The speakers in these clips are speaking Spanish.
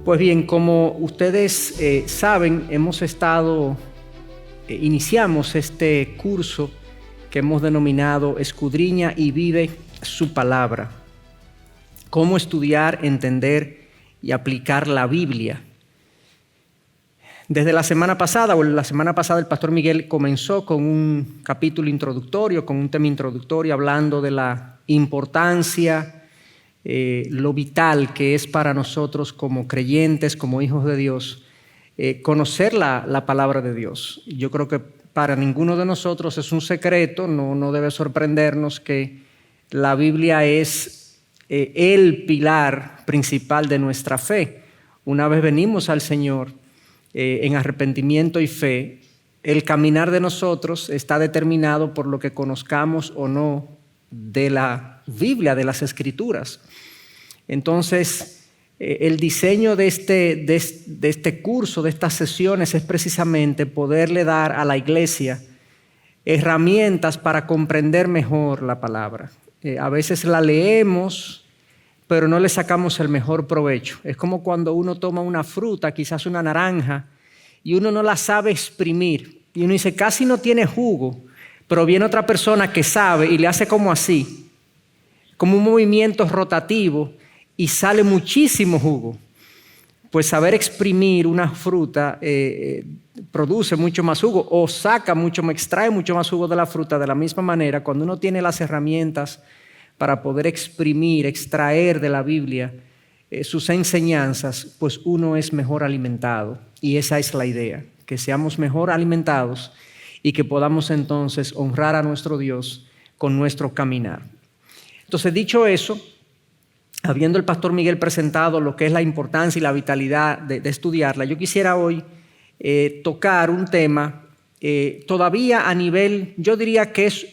Pues bien, como ustedes saben, iniciamos este curso que hemos denominado Escudriña y vive su palabra. Cómo estudiar, entender y aplicar la Biblia. Desde la semana pasada el pastor Miguel comenzó con un capítulo introductorio, con un tema introductorio hablando de la importancia, lo vital que es para nosotros como creyentes, como hijos de Dios, conocer la palabra de Dios. Yo creo que para ninguno de nosotros es un secreto, no debe sorprendernos que la Biblia es el pilar principal de nuestra fe. Una vez venimos al Señor en arrepentimiento y fe, el caminar de nosotros está determinado por lo que conozcamos o no de la Biblia, de las Escrituras. Entonces, el diseño de este curso, de estas sesiones, es precisamente poderle dar a la iglesia herramientas para comprender mejor la palabra. A veces la leemos, pero no le sacamos el mejor provecho. Es como cuando uno toma una fruta, quizás una naranja, y uno no la sabe exprimir. Y uno dice, casi no tiene jugo, pero viene otra persona que sabe y le hace como así, como un movimiento rotativo, y sale muchísimo jugo. Pues saber exprimir una fruta produce mucho más jugo o extrae mucho más jugo de la fruta. De la misma manera, cuando uno tiene las herramientas para poder extraer de la Biblia sus enseñanzas, pues uno es mejor alimentado. Y esa es la idea, que seamos mejor alimentados y que podamos entonces honrar a nuestro Dios con nuestro caminar. Entonces, dicho eso, habiendo el pastor Miguel presentado lo que es la importancia y la vitalidad de estudiarla, yo quisiera hoy tocar un tema todavía a nivel, yo diría que es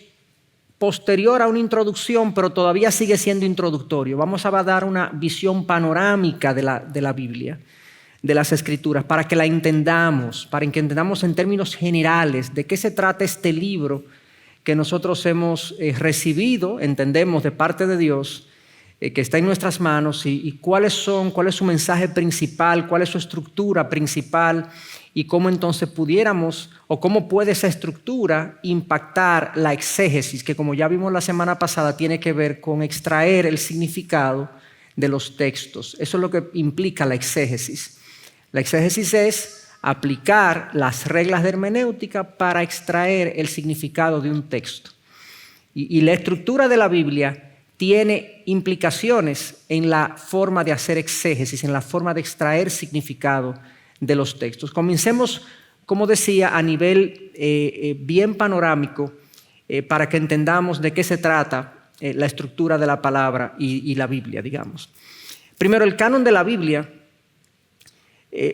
posterior a una introducción, pero todavía sigue siendo introductorio. Vamos a dar una visión panorámica de la Biblia, de las Escrituras, para que la entendamos, para que entendamos en términos generales de qué se trata este libro que nosotros hemos recibido, entendemos de parte de Dios, que está en nuestras manos, y cuál es su mensaje principal, cuál es su estructura principal, y cómo entonces cómo puede esa estructura impactar la exégesis, que como ya vimos la semana pasada, tiene que ver con extraer el significado de los textos. Eso es lo que implica la exégesis. La exégesis es aplicar las reglas de hermenéutica para extraer el significado de un texto. Y la estructura de la Biblia tiene implicaciones en la forma de hacer exégesis, en la forma de extraer significado de los textos. Comencemos, como decía, a nivel bien panorámico para que entendamos de qué se trata la estructura de la palabra y la Biblia, digamos. Primero, el canon de la Biblia.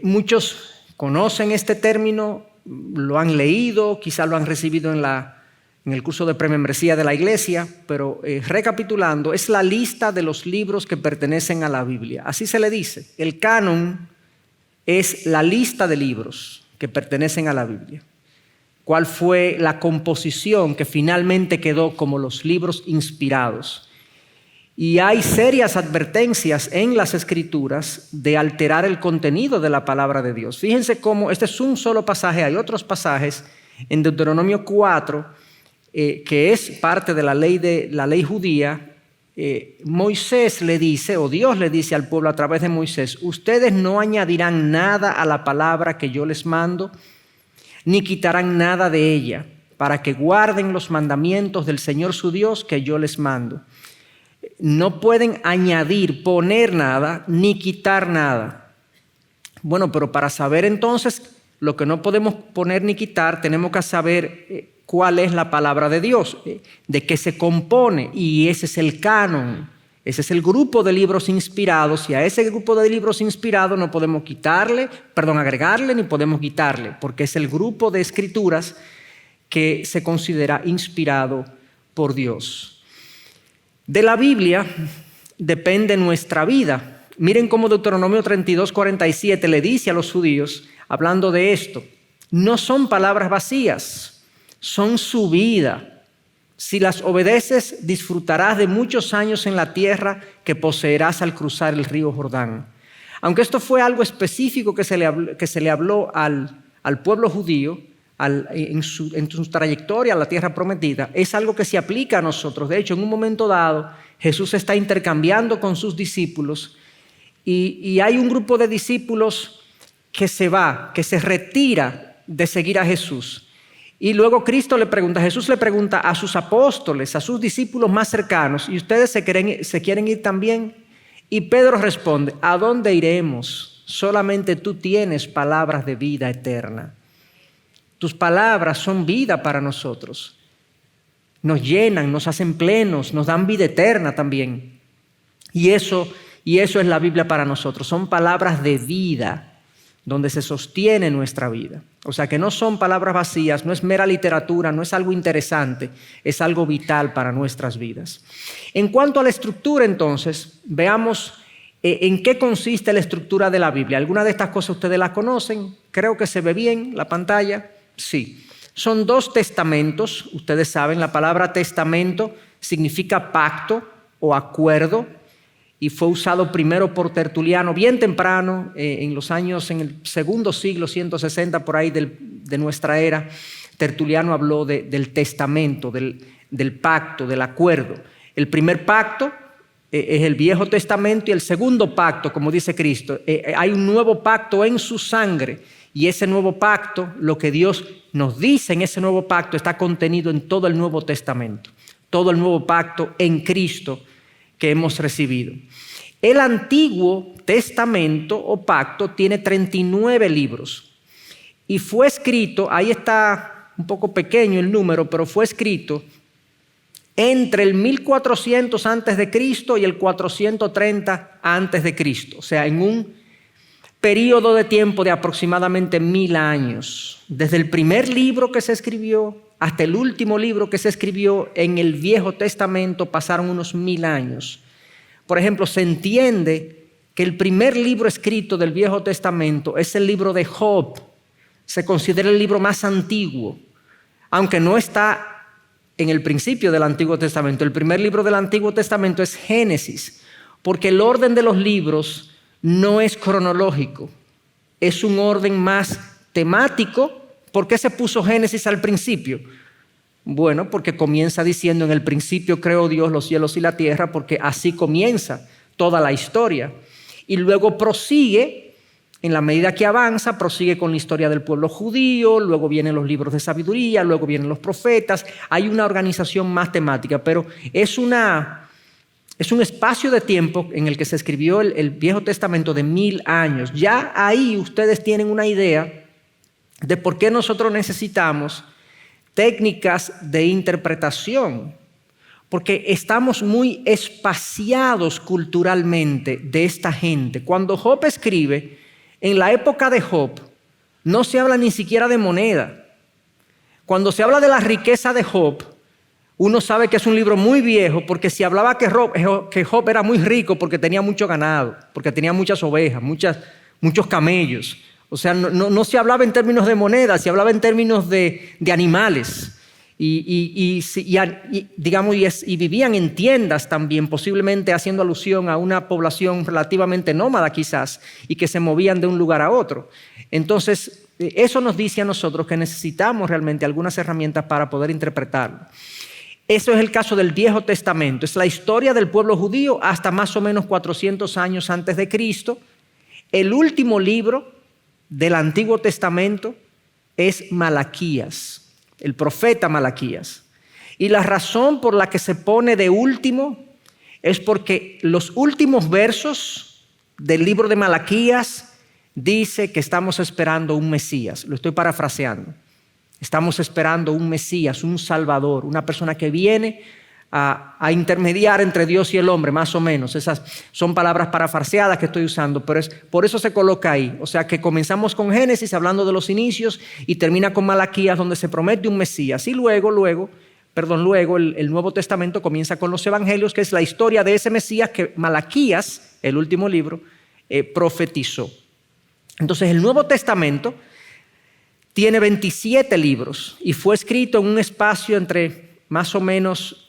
Muchos conocen este término, lo han leído, quizás lo han recibido en el curso de premembresía de la iglesia, pero recapitulando, es la lista de los libros que pertenecen a la Biblia. Así se le dice. El canon es la lista de libros que pertenecen a la Biblia. ¿Cuál fue la composición que finalmente quedó como los libros inspirados? Y hay serias advertencias en las Escrituras de alterar el contenido de la palabra de Dios. Fíjense cómo este es un solo pasaje, hay otros pasajes en Deuteronomio 4, que es parte de la ley judía. Moisés le dice, o Dios le dice al pueblo a través de Moisés: ustedes no añadirán nada a la palabra que yo les mando, ni quitarán nada de ella, para que guarden los mandamientos del Señor su Dios que yo les mando. No pueden añadir, poner nada, ni quitar nada. Bueno, pero para saber entonces lo que no podemos poner ni quitar, tenemos que saber cuál es la palabra de Dios, de qué se compone, y ese es el canon, ese es el grupo de libros inspirados, y a ese grupo de libros inspirados no podemos agregarle ni podemos quitarle, porque es el grupo de escrituras que se considera inspirado por Dios. De la Biblia depende nuestra vida. Miren cómo Deuteronomio 32:47 le dice a los judíos, hablando de esto, no son palabras vacías, son su vida. Si las obedeces, disfrutarás de muchos años en la tierra que poseerás al cruzar el río Jordán. Aunque esto fue algo específico que se le habló al pueblo judío en su trayectoria a la tierra prometida, es algo que se aplica a nosotros. De hecho, en un momento dado, Jesús está intercambiando con sus discípulos y hay un grupo de discípulos que se retira de seguir a Jesús. Y luego Jesús le pregunta a sus apóstoles, a sus discípulos más cercanos, ¿y ustedes se quieren ir también? Y Pedro responde, ¿a dónde iremos? Solamente tú tienes palabras de vida eterna. Tus palabras son vida para nosotros. Nos llenan, nos hacen plenos, nos dan vida eterna también. Y eso es la Biblia para nosotros. Son palabras de vida, donde se sostiene nuestra vida. O sea que no son palabras vacías, no es mera literatura, no es algo interesante, es algo vital para nuestras vidas. En cuanto a la estructura, entonces, veamos en qué consiste la estructura de la Biblia. ¿Alguna de estas cosas ustedes las conocen? Creo que se ve bien la pantalla. Sí. Son 2 testamentos. Ustedes saben, la palabra testamento significa pacto o acuerdo. Y fue usado primero por Tertuliano bien temprano, en el segundo siglo, 160 por ahí de nuestra era. Tertuliano habló del testamento, del pacto, del acuerdo. El primer pacto es el Viejo Testamento y el segundo pacto, como dice Cristo, hay un nuevo pacto en su sangre y ese nuevo pacto, lo que Dios nos dice en ese nuevo pacto está contenido en todo el Nuevo Testamento, todo el nuevo pacto en Cristo que hemos recibido. El Antiguo Testamento o pacto tiene 39 libros y fue escrito, ahí está un poco pequeño el número, pero fue escrito entre el 1400 antes de Cristo y el 430 antes de Cristo, o sea, en un periodo de tiempo de aproximadamente 1000 años, desde el primer libro que se escribió hasta el último libro que se escribió en el Viejo Testamento pasaron unos 1000 años. Por ejemplo, se entiende que el primer libro escrito del Viejo Testamento es el libro de Job. Se considera el libro más antiguo, aunque no está en el principio del Antiguo Testamento. El primer libro del Antiguo Testamento es Génesis, porque el orden de los libros no es cronológico, es un orden más temático. ¿Por qué se puso Génesis al principio? Bueno, porque comienza diciendo, en el principio creó Dios los cielos y la tierra, porque así comienza toda la historia. Y luego prosigue, en la medida que avanza, prosigue con la historia del pueblo judío, luego vienen los libros de sabiduría, luego vienen los profetas. Hay una organización más temática, pero es un espacio de tiempo en el que se escribió el Viejo Testamento de 1000 años. Ya ahí ustedes tienen una idea de por qué nosotros necesitamos técnicas de interpretación, porque estamos muy espaciados culturalmente de esta gente. Cuando Job escribe, en la época de Job, no se habla ni siquiera de moneda. Cuando se habla de la riqueza de Job, uno sabe que es un libro muy viejo, porque si hablaba que Job era muy rico porque tenía mucho ganado, porque tenía muchas ovejas, muchos camellos. O sea, no se hablaba en términos de moneda, se hablaba en términos de animales. Y vivían en tiendas también, posiblemente haciendo alusión a una población relativamente nómada quizás, y que se movían de un lugar a otro. Entonces, eso nos dice a nosotros que necesitamos realmente algunas herramientas para poder interpretarlo. Eso es el caso del Viejo Testamento. Es la historia del pueblo judío hasta más o menos 400 años antes de Cristo. El último libro del Antiguo Testamento es Malaquías, el profeta Malaquías. Y la razón por la que se pone de último es porque los últimos versos del libro de Malaquías dice que estamos esperando un Mesías. Lo estoy parafraseando. Estamos esperando un Mesías, un Salvador, una persona que viene a intermediar entre Dios y el hombre, más o menos. Esas son palabras parafraseadas que estoy usando, pero por eso se coloca ahí. O sea que comenzamos con Génesis hablando de los inicios y termina con Malaquías donde se promete un Mesías. Y luego luego el Nuevo Testamento comienza con los Evangelios, que es la historia de ese Mesías que Malaquías, el último libro, profetizó. Entonces el Nuevo Testamento tiene 27 libros y fue escrito en un espacio entre más o menos,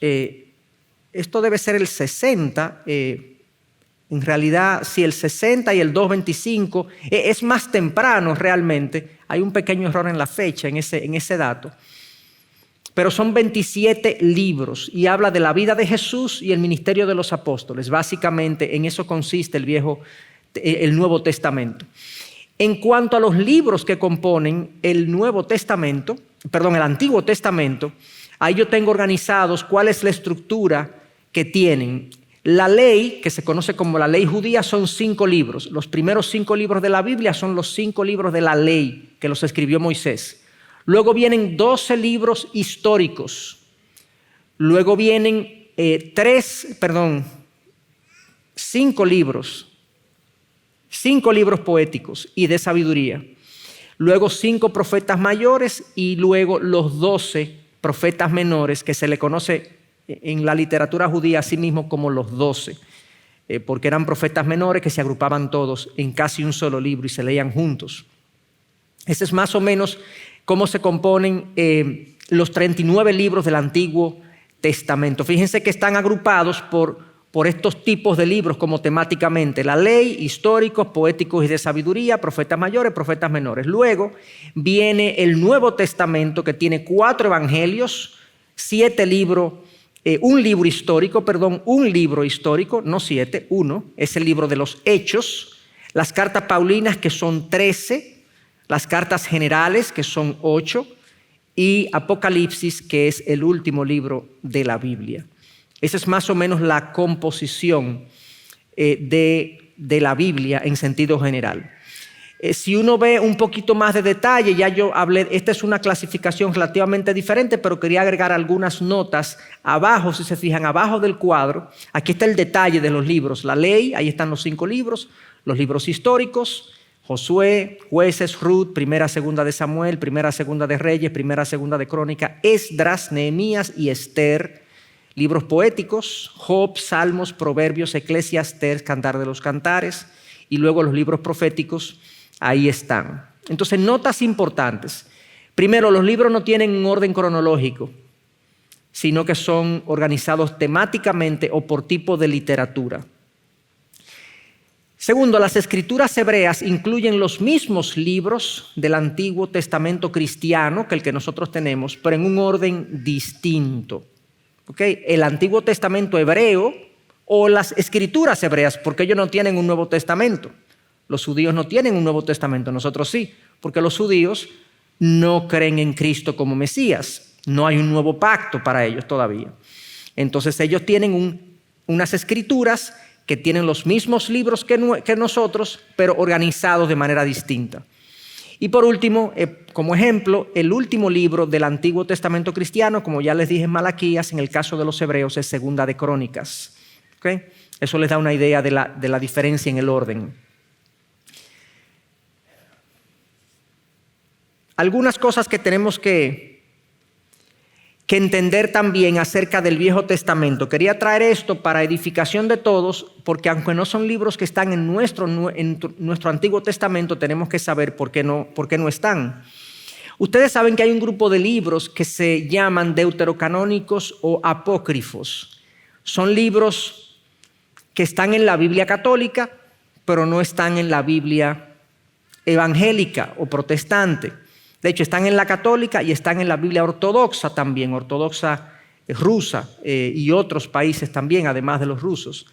esto debe ser el 60, en realidad si el 60 y el 225, es más temprano realmente, hay un pequeño error en la fecha, en ese dato, pero son 27 libros y habla de la vida de Jesús y el ministerio de los apóstoles. Básicamente en eso consiste el Nuevo Testamento. En cuanto a los libros que componen el Antiguo Testamento, ahí yo tengo organizados cuál es la estructura que tienen. La ley, que se conoce como la ley judía, son 5 libros. Los primeros 5 libros de la Biblia son los 5 libros de la ley que los escribió Moisés. Luego vienen 12 libros históricos. Luego vienen 5 libros. 5 libros poéticos y de sabiduría. Luego 5 profetas mayores y luego los 12 profetas menores, que se le conoce en la literatura judía a sí mismo como los 12, porque eran profetas menores que se agrupaban todos en casi un solo libro y se leían juntos. Ese es más o menos cómo se componen los 39 libros del Antiguo Testamento. Fíjense que están agrupados por estos tipos de libros como temáticamente: la ley, históricos, poéticos y de sabiduría, profetas mayores, profetas menores. Luego viene el Nuevo Testamento, que tiene 4 evangelios, 7 libros, un libro histórico, no 7, 1, es el libro de los Hechos, las cartas paulinas, que son 13, las cartas generales, que son 8, y Apocalipsis, que es el último libro de la Biblia. Esa es más o menos la composición de la Biblia en sentido general. Si uno ve un poquito más de detalle, ya yo hablé, esta es una clasificación relativamente diferente, pero quería agregar algunas notas abajo. Si se fijan, abajo del cuadro, aquí está el detalle de los libros. La ley, ahí están los 5 libros, los libros históricos: Josué, Jueces, Ruth, Primera, Segunda de Samuel, Primera, Segunda de Reyes, Primera, Segunda de Crónica, Esdras, Nehemías y Esther. Libros poéticos: Job, Salmos, Proverbios, Eclesiastés, Cantar de los Cantares. Y luego los libros proféticos, ahí están. Entonces, notas importantes. Primero, los libros no tienen un orden cronológico, sino que son organizados temáticamente o por tipo de literatura. Segundo, las escrituras hebreas incluyen los mismos libros del Antiguo Testamento cristiano que el que nosotros tenemos, pero en un orden distinto. ¿Okay? El Antiguo Testamento hebreo o las escrituras hebreas, porque ellos no tienen un Nuevo Testamento. Los judíos no tienen un Nuevo Testamento, nosotros sí, porque los judíos no creen en Cristo como Mesías. No hay un nuevo pacto para ellos todavía. Entonces ellos tienen unas escrituras que tienen los mismos libros que nosotros, pero organizados de manera distinta. Y por último, como ejemplo, el último libro del Antiguo Testamento cristiano, como ya les dije en Malaquías, en el caso de los hebreos es Segunda de Crónicas. ¿Okay? Eso les da una idea de la diferencia en el orden. Algunas cosas que tenemos que entender también acerca del Viejo Testamento. Quería traer esto para edificación de todos, porque aunque no son libros que están en nuestro Antiguo Testamento, tenemos que saber por qué no están. Ustedes saben que hay un grupo de libros que se llaman deuterocanónicos o apócrifos. Son libros que están en la Biblia católica, pero no están en la Biblia evangélica o protestante. De hecho, están en la católica y están en la Biblia ortodoxa también, ortodoxa rusa, y otros países también, además de los rusos.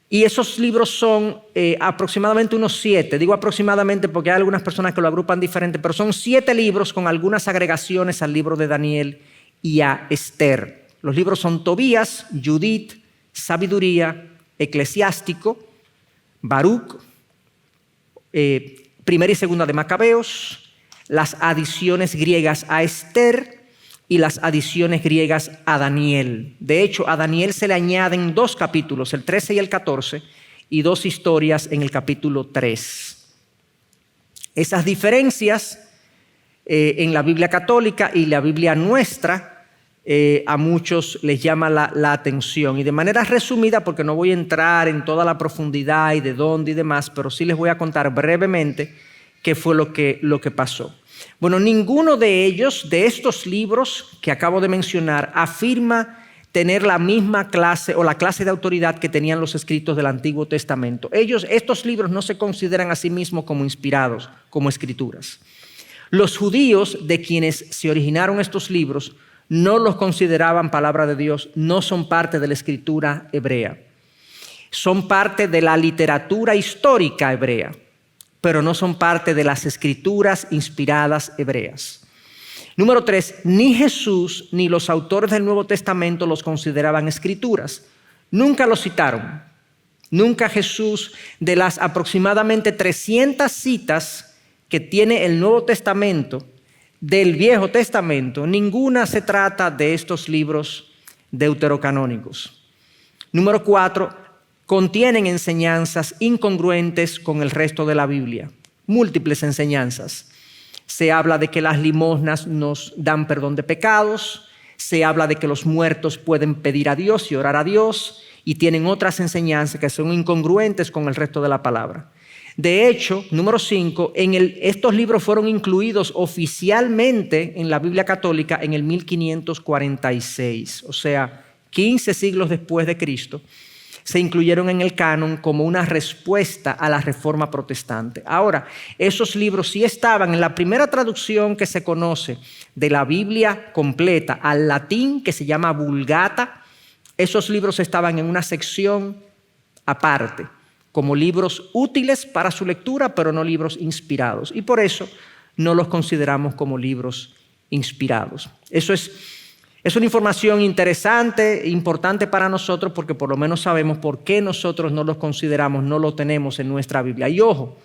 Y esos libros son aproximadamente unos 7. Digo aproximadamente porque hay algunas personas que lo agrupan diferente, pero son 7 libros con algunas agregaciones al libro de Daniel y a Esther. Los libros son Tobías, Judith, Sabiduría, Eclesiástico, Baruch, Primera y Segunda de Macabeos, las adiciones griegas a Esther y las adiciones griegas a Daniel. De hecho, a Daniel se le añaden 2 capítulos, el 13 y el 14, y 2 historias en el capítulo 3. Esas diferencias en la Biblia católica y la Biblia nuestra a muchos les llama la atención. Y de manera resumida, porque no voy a entrar en toda la profundidad y de dónde y demás, pero sí les voy a contar brevemente qué fue lo que pasó. Bueno, ninguno de ellos, de estos libros que acabo de mencionar, afirma tener la misma clase o la clase de autoridad que tenían los escritos del Antiguo Testamento. Estos libros no se consideran a sí mismos como inspirados, como escrituras. Los judíos de quienes se originaron estos libros no los consideraban palabra de Dios, no son parte de la escritura hebrea. Son parte de la literatura histórica hebrea, pero no son parte de las escrituras inspiradas hebreas. Número 3, ni Jesús ni los autores del Nuevo Testamento los consideraban escrituras. Nunca los citaron. Nunca Jesús, de las aproximadamente 300 citas que tiene el Nuevo Testamento del Viejo Testamento, ninguna se trata de estos libros deuterocanónicos. Número 4, contienen enseñanzas incongruentes con el resto de la Biblia, múltiples enseñanzas. Se habla de que las limosnas nos dan perdón de pecados, se habla de que los muertos pueden pedir a Dios y orar a Dios, y tienen otras enseñanzas que son incongruentes con el resto de la palabra. De hecho, número 5, estos libros fueron incluidos oficialmente en la Biblia católica en el 1546, o sea, 15 siglos después de Cristo, se incluyeron en el canon como una respuesta a la Reforma Protestante. Ahora, esos libros sí estaban en la primera traducción que se conoce de la Biblia completa al latín, que se llama Vulgata. Esos libros estaban en una sección aparte, como libros útiles para su lectura, pero no libros inspirados. Y por eso no los consideramos como libros inspirados. Eso es una información interesante, importante para nosotros, porque por lo menos sabemos por qué nosotros no los consideramos, no lo tenemos en nuestra Biblia. Y ojo,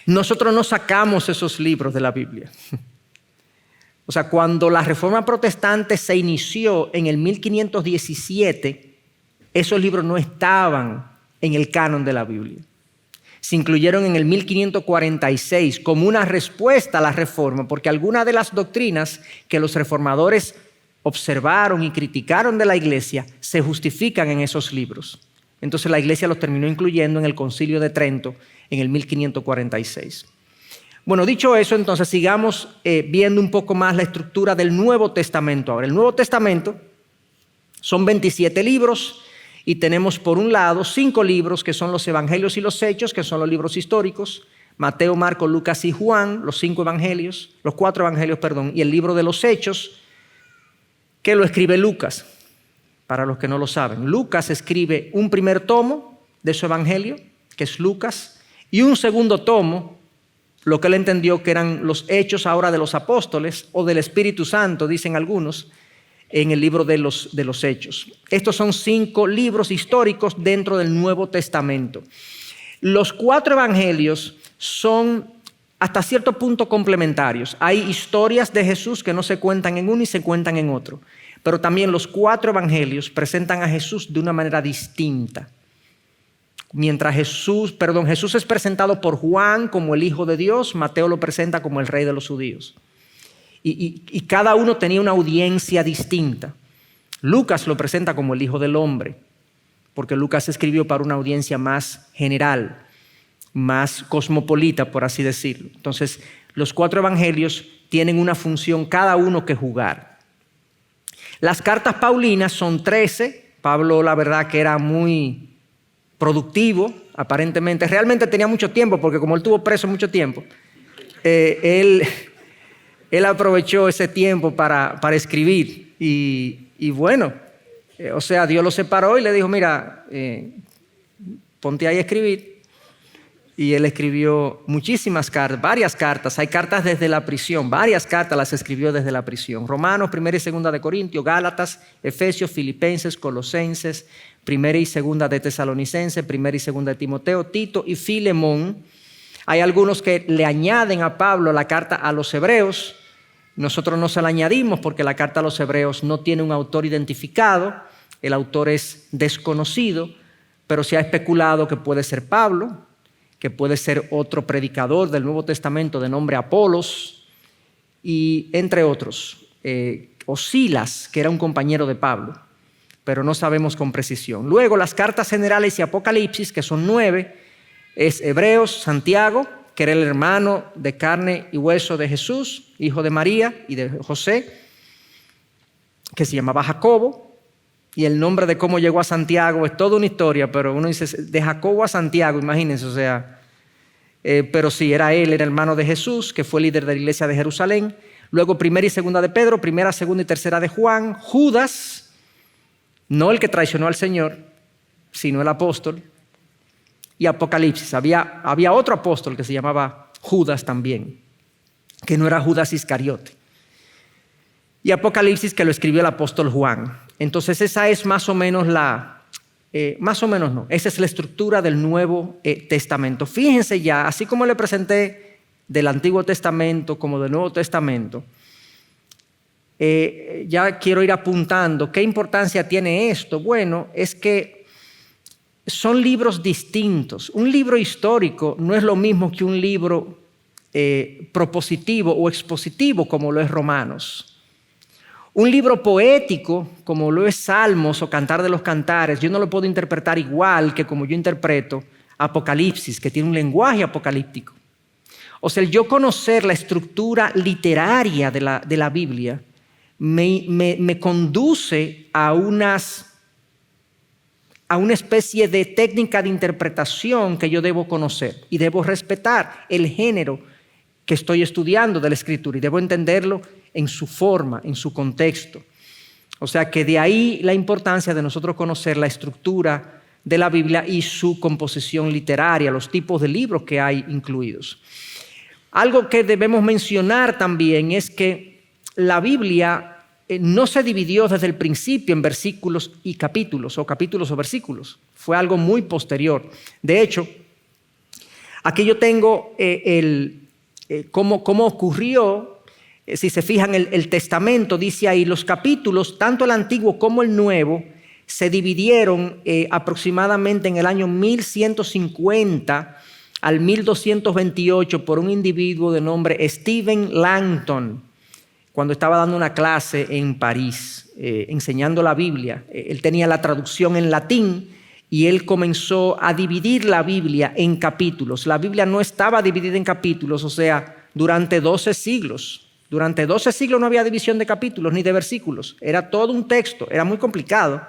nosotros no sacamos esos libros de la Biblia. O sea, cuando la Reforma Protestante se inició en el 1517, esos libros no estaban en el canon de la Biblia. Se incluyeron en el 1546 como una respuesta a la Reforma, porque algunas de las doctrinas que los reformadores observaron y criticaron de la Iglesia se justifican en esos libros. Entonces la Iglesia los terminó incluyendo en el Concilio de Trento en el 1546. Bueno, dicho eso, entonces sigamos viendo un poco más la estructura del Nuevo Testamento. Ahora, el Nuevo Testamento son 27 libros y tenemos por un lado 5 libros que son los Evangelios y los Hechos, que son los libros históricos, Mateo, Marcos, Lucas y Juan, los 4 evangelios, y el libro de los Hechos, que lo escribe Lucas, para los que no lo saben. Lucas escribe un primer tomo de su evangelio, que es Lucas, y un segundo tomo, lo que él entendió que eran los hechos ahora de los apóstoles o del Espíritu Santo, dicen algunos, en el libro de los Hechos. Estos son 5 libros históricos dentro del Nuevo Testamento. Los 4 evangelios son hasta cierto punto complementarios. Hay historias de Jesús que no se cuentan en uno y se cuentan en otro. Pero también los 4 evangelios presentan a Jesús de una manera distinta. Mientras Jesús es presentado por Juan como el Hijo de Dios, Mateo lo presenta como el Rey de los judíos. Y cada uno tenía una audiencia distinta. Lucas lo presenta como el Hijo del Hombre, porque Lucas escribió para una audiencia más general, más cosmopolita, por así decirlo. Entonces, los 4 evangelios tienen una función cada uno que jugar. Las cartas paulinas son 13. Pablo, la verdad, que era muy productivo, aparentemente. Realmente tenía mucho tiempo, porque como él estuvo preso mucho tiempo, él aprovechó ese tiempo para escribir. Y bueno, o sea, Dios lo separó y le dijo, mira, ponte ahí a escribir. Y él escribió muchísimas cartas, varias cartas. Hay cartas desde la prisión, varias cartas las escribió desde la prisión. Romanos, 1 y 2 de Corintios, Gálatas, Efesios, Filipenses, Colosenses, 1 y 2 de Tesalonicenses, 1 y 2 de Timoteo, Tito y Filemón. Hay algunos que le añaden a Pablo la carta a los hebreos. Nosotros no se la añadimos porque la carta a los hebreos no tiene un autor identificado. El autor es desconocido, pero se ha especulado que puede ser Pablo, que puede ser otro predicador del Nuevo Testamento de nombre Apolos, y entre otros. o Silas, que era un compañero de Pablo, pero no sabemos con precisión. Luego las cartas generales y Apocalipsis, que son 9, es Hebreos, Santiago, que era el hermano de carne y hueso de Jesús, hijo de María y de José, que se llamaba Jacobo, y el nombre de cómo llegó a Santiago es toda una historia, pero uno dice, de Jacobo a Santiago, imagínense, o sea, pero sí, era hermano de Jesús, que fue líder de la iglesia de Jerusalén. Luego primera y segunda de Pedro, primera, segunda y tercera de Juan. Judas, no el que traicionó al Señor, sino el apóstol. Y Apocalipsis, había otro apóstol que se llamaba Judas también, que no era Judas Iscariote. Y Apocalipsis, que lo escribió el apóstol Juan. Entonces esa es más o menos esa es la estructura del Nuevo Testamento. Fíjense ya, así como le presenté del Antiguo Testamento como del Nuevo Testamento, ya quiero ir apuntando qué importancia tiene esto. Bueno, es que son libros distintos. Un libro histórico no es lo mismo que un libro propositivo o expositivo como lo es Romanos. Un libro poético, como lo es Salmos o Cantar de los Cantares, yo no lo puedo interpretar igual que como yo interpreto Apocalipsis, que tiene un lenguaje apocalíptico. O sea, el yo conocer la estructura literaria de la Biblia me conduce a una especie de técnica de interpretación que yo debo conocer y debo respetar el género que estoy estudiando de la Escritura y debo entenderlo en su forma, en su contexto. O sea que de ahí la importancia de nosotros conocer la estructura de la Biblia y su composición literaria, los tipos de libros que hay incluidos. Algo que debemos mencionar también es que la Biblia no se dividió desde el principio en versículos y capítulos, o capítulos o versículos. Fue algo muy posterior. De hecho, aquí yo tengo cómo ocurrió. Si se fijan, el Testamento dice ahí, los capítulos, tanto el Antiguo como el Nuevo, se dividieron aproximadamente en el año 1150 al 1228 por un individuo de nombre Stephen Langton, cuando estaba dando una clase en París, enseñando la Biblia. Él tenía la traducción en latín y él comenzó a dividir la Biblia en capítulos. La Biblia no estaba dividida en capítulos, o sea, durante 12 siglos. Durante 12 siglos no había división de capítulos ni de versículos. Era todo un texto, era muy complicado.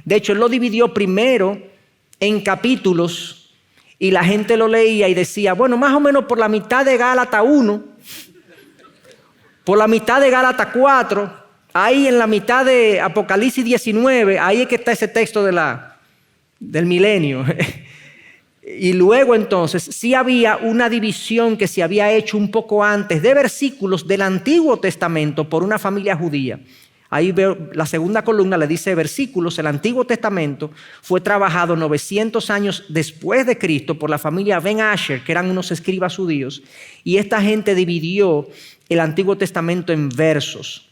De hecho, él lo dividió primero en capítulos y la gente lo leía y decía, bueno, más o menos por la mitad de Gálatas 1, por la mitad de Gálatas 4, ahí en la mitad de Apocalipsis 19, ahí es que está ese texto del milenio. Y luego entonces sí había una división que se había hecho un poco antes de versículos del Antiguo Testamento por una familia judía. Ahí veo la segunda columna, le dice versículos. El Antiguo Testamento fue trabajado 900 años después de Cristo por la familia Ben Asher, que eran unos escribas judíos. Y esta gente dividió el Antiguo Testamento en versos.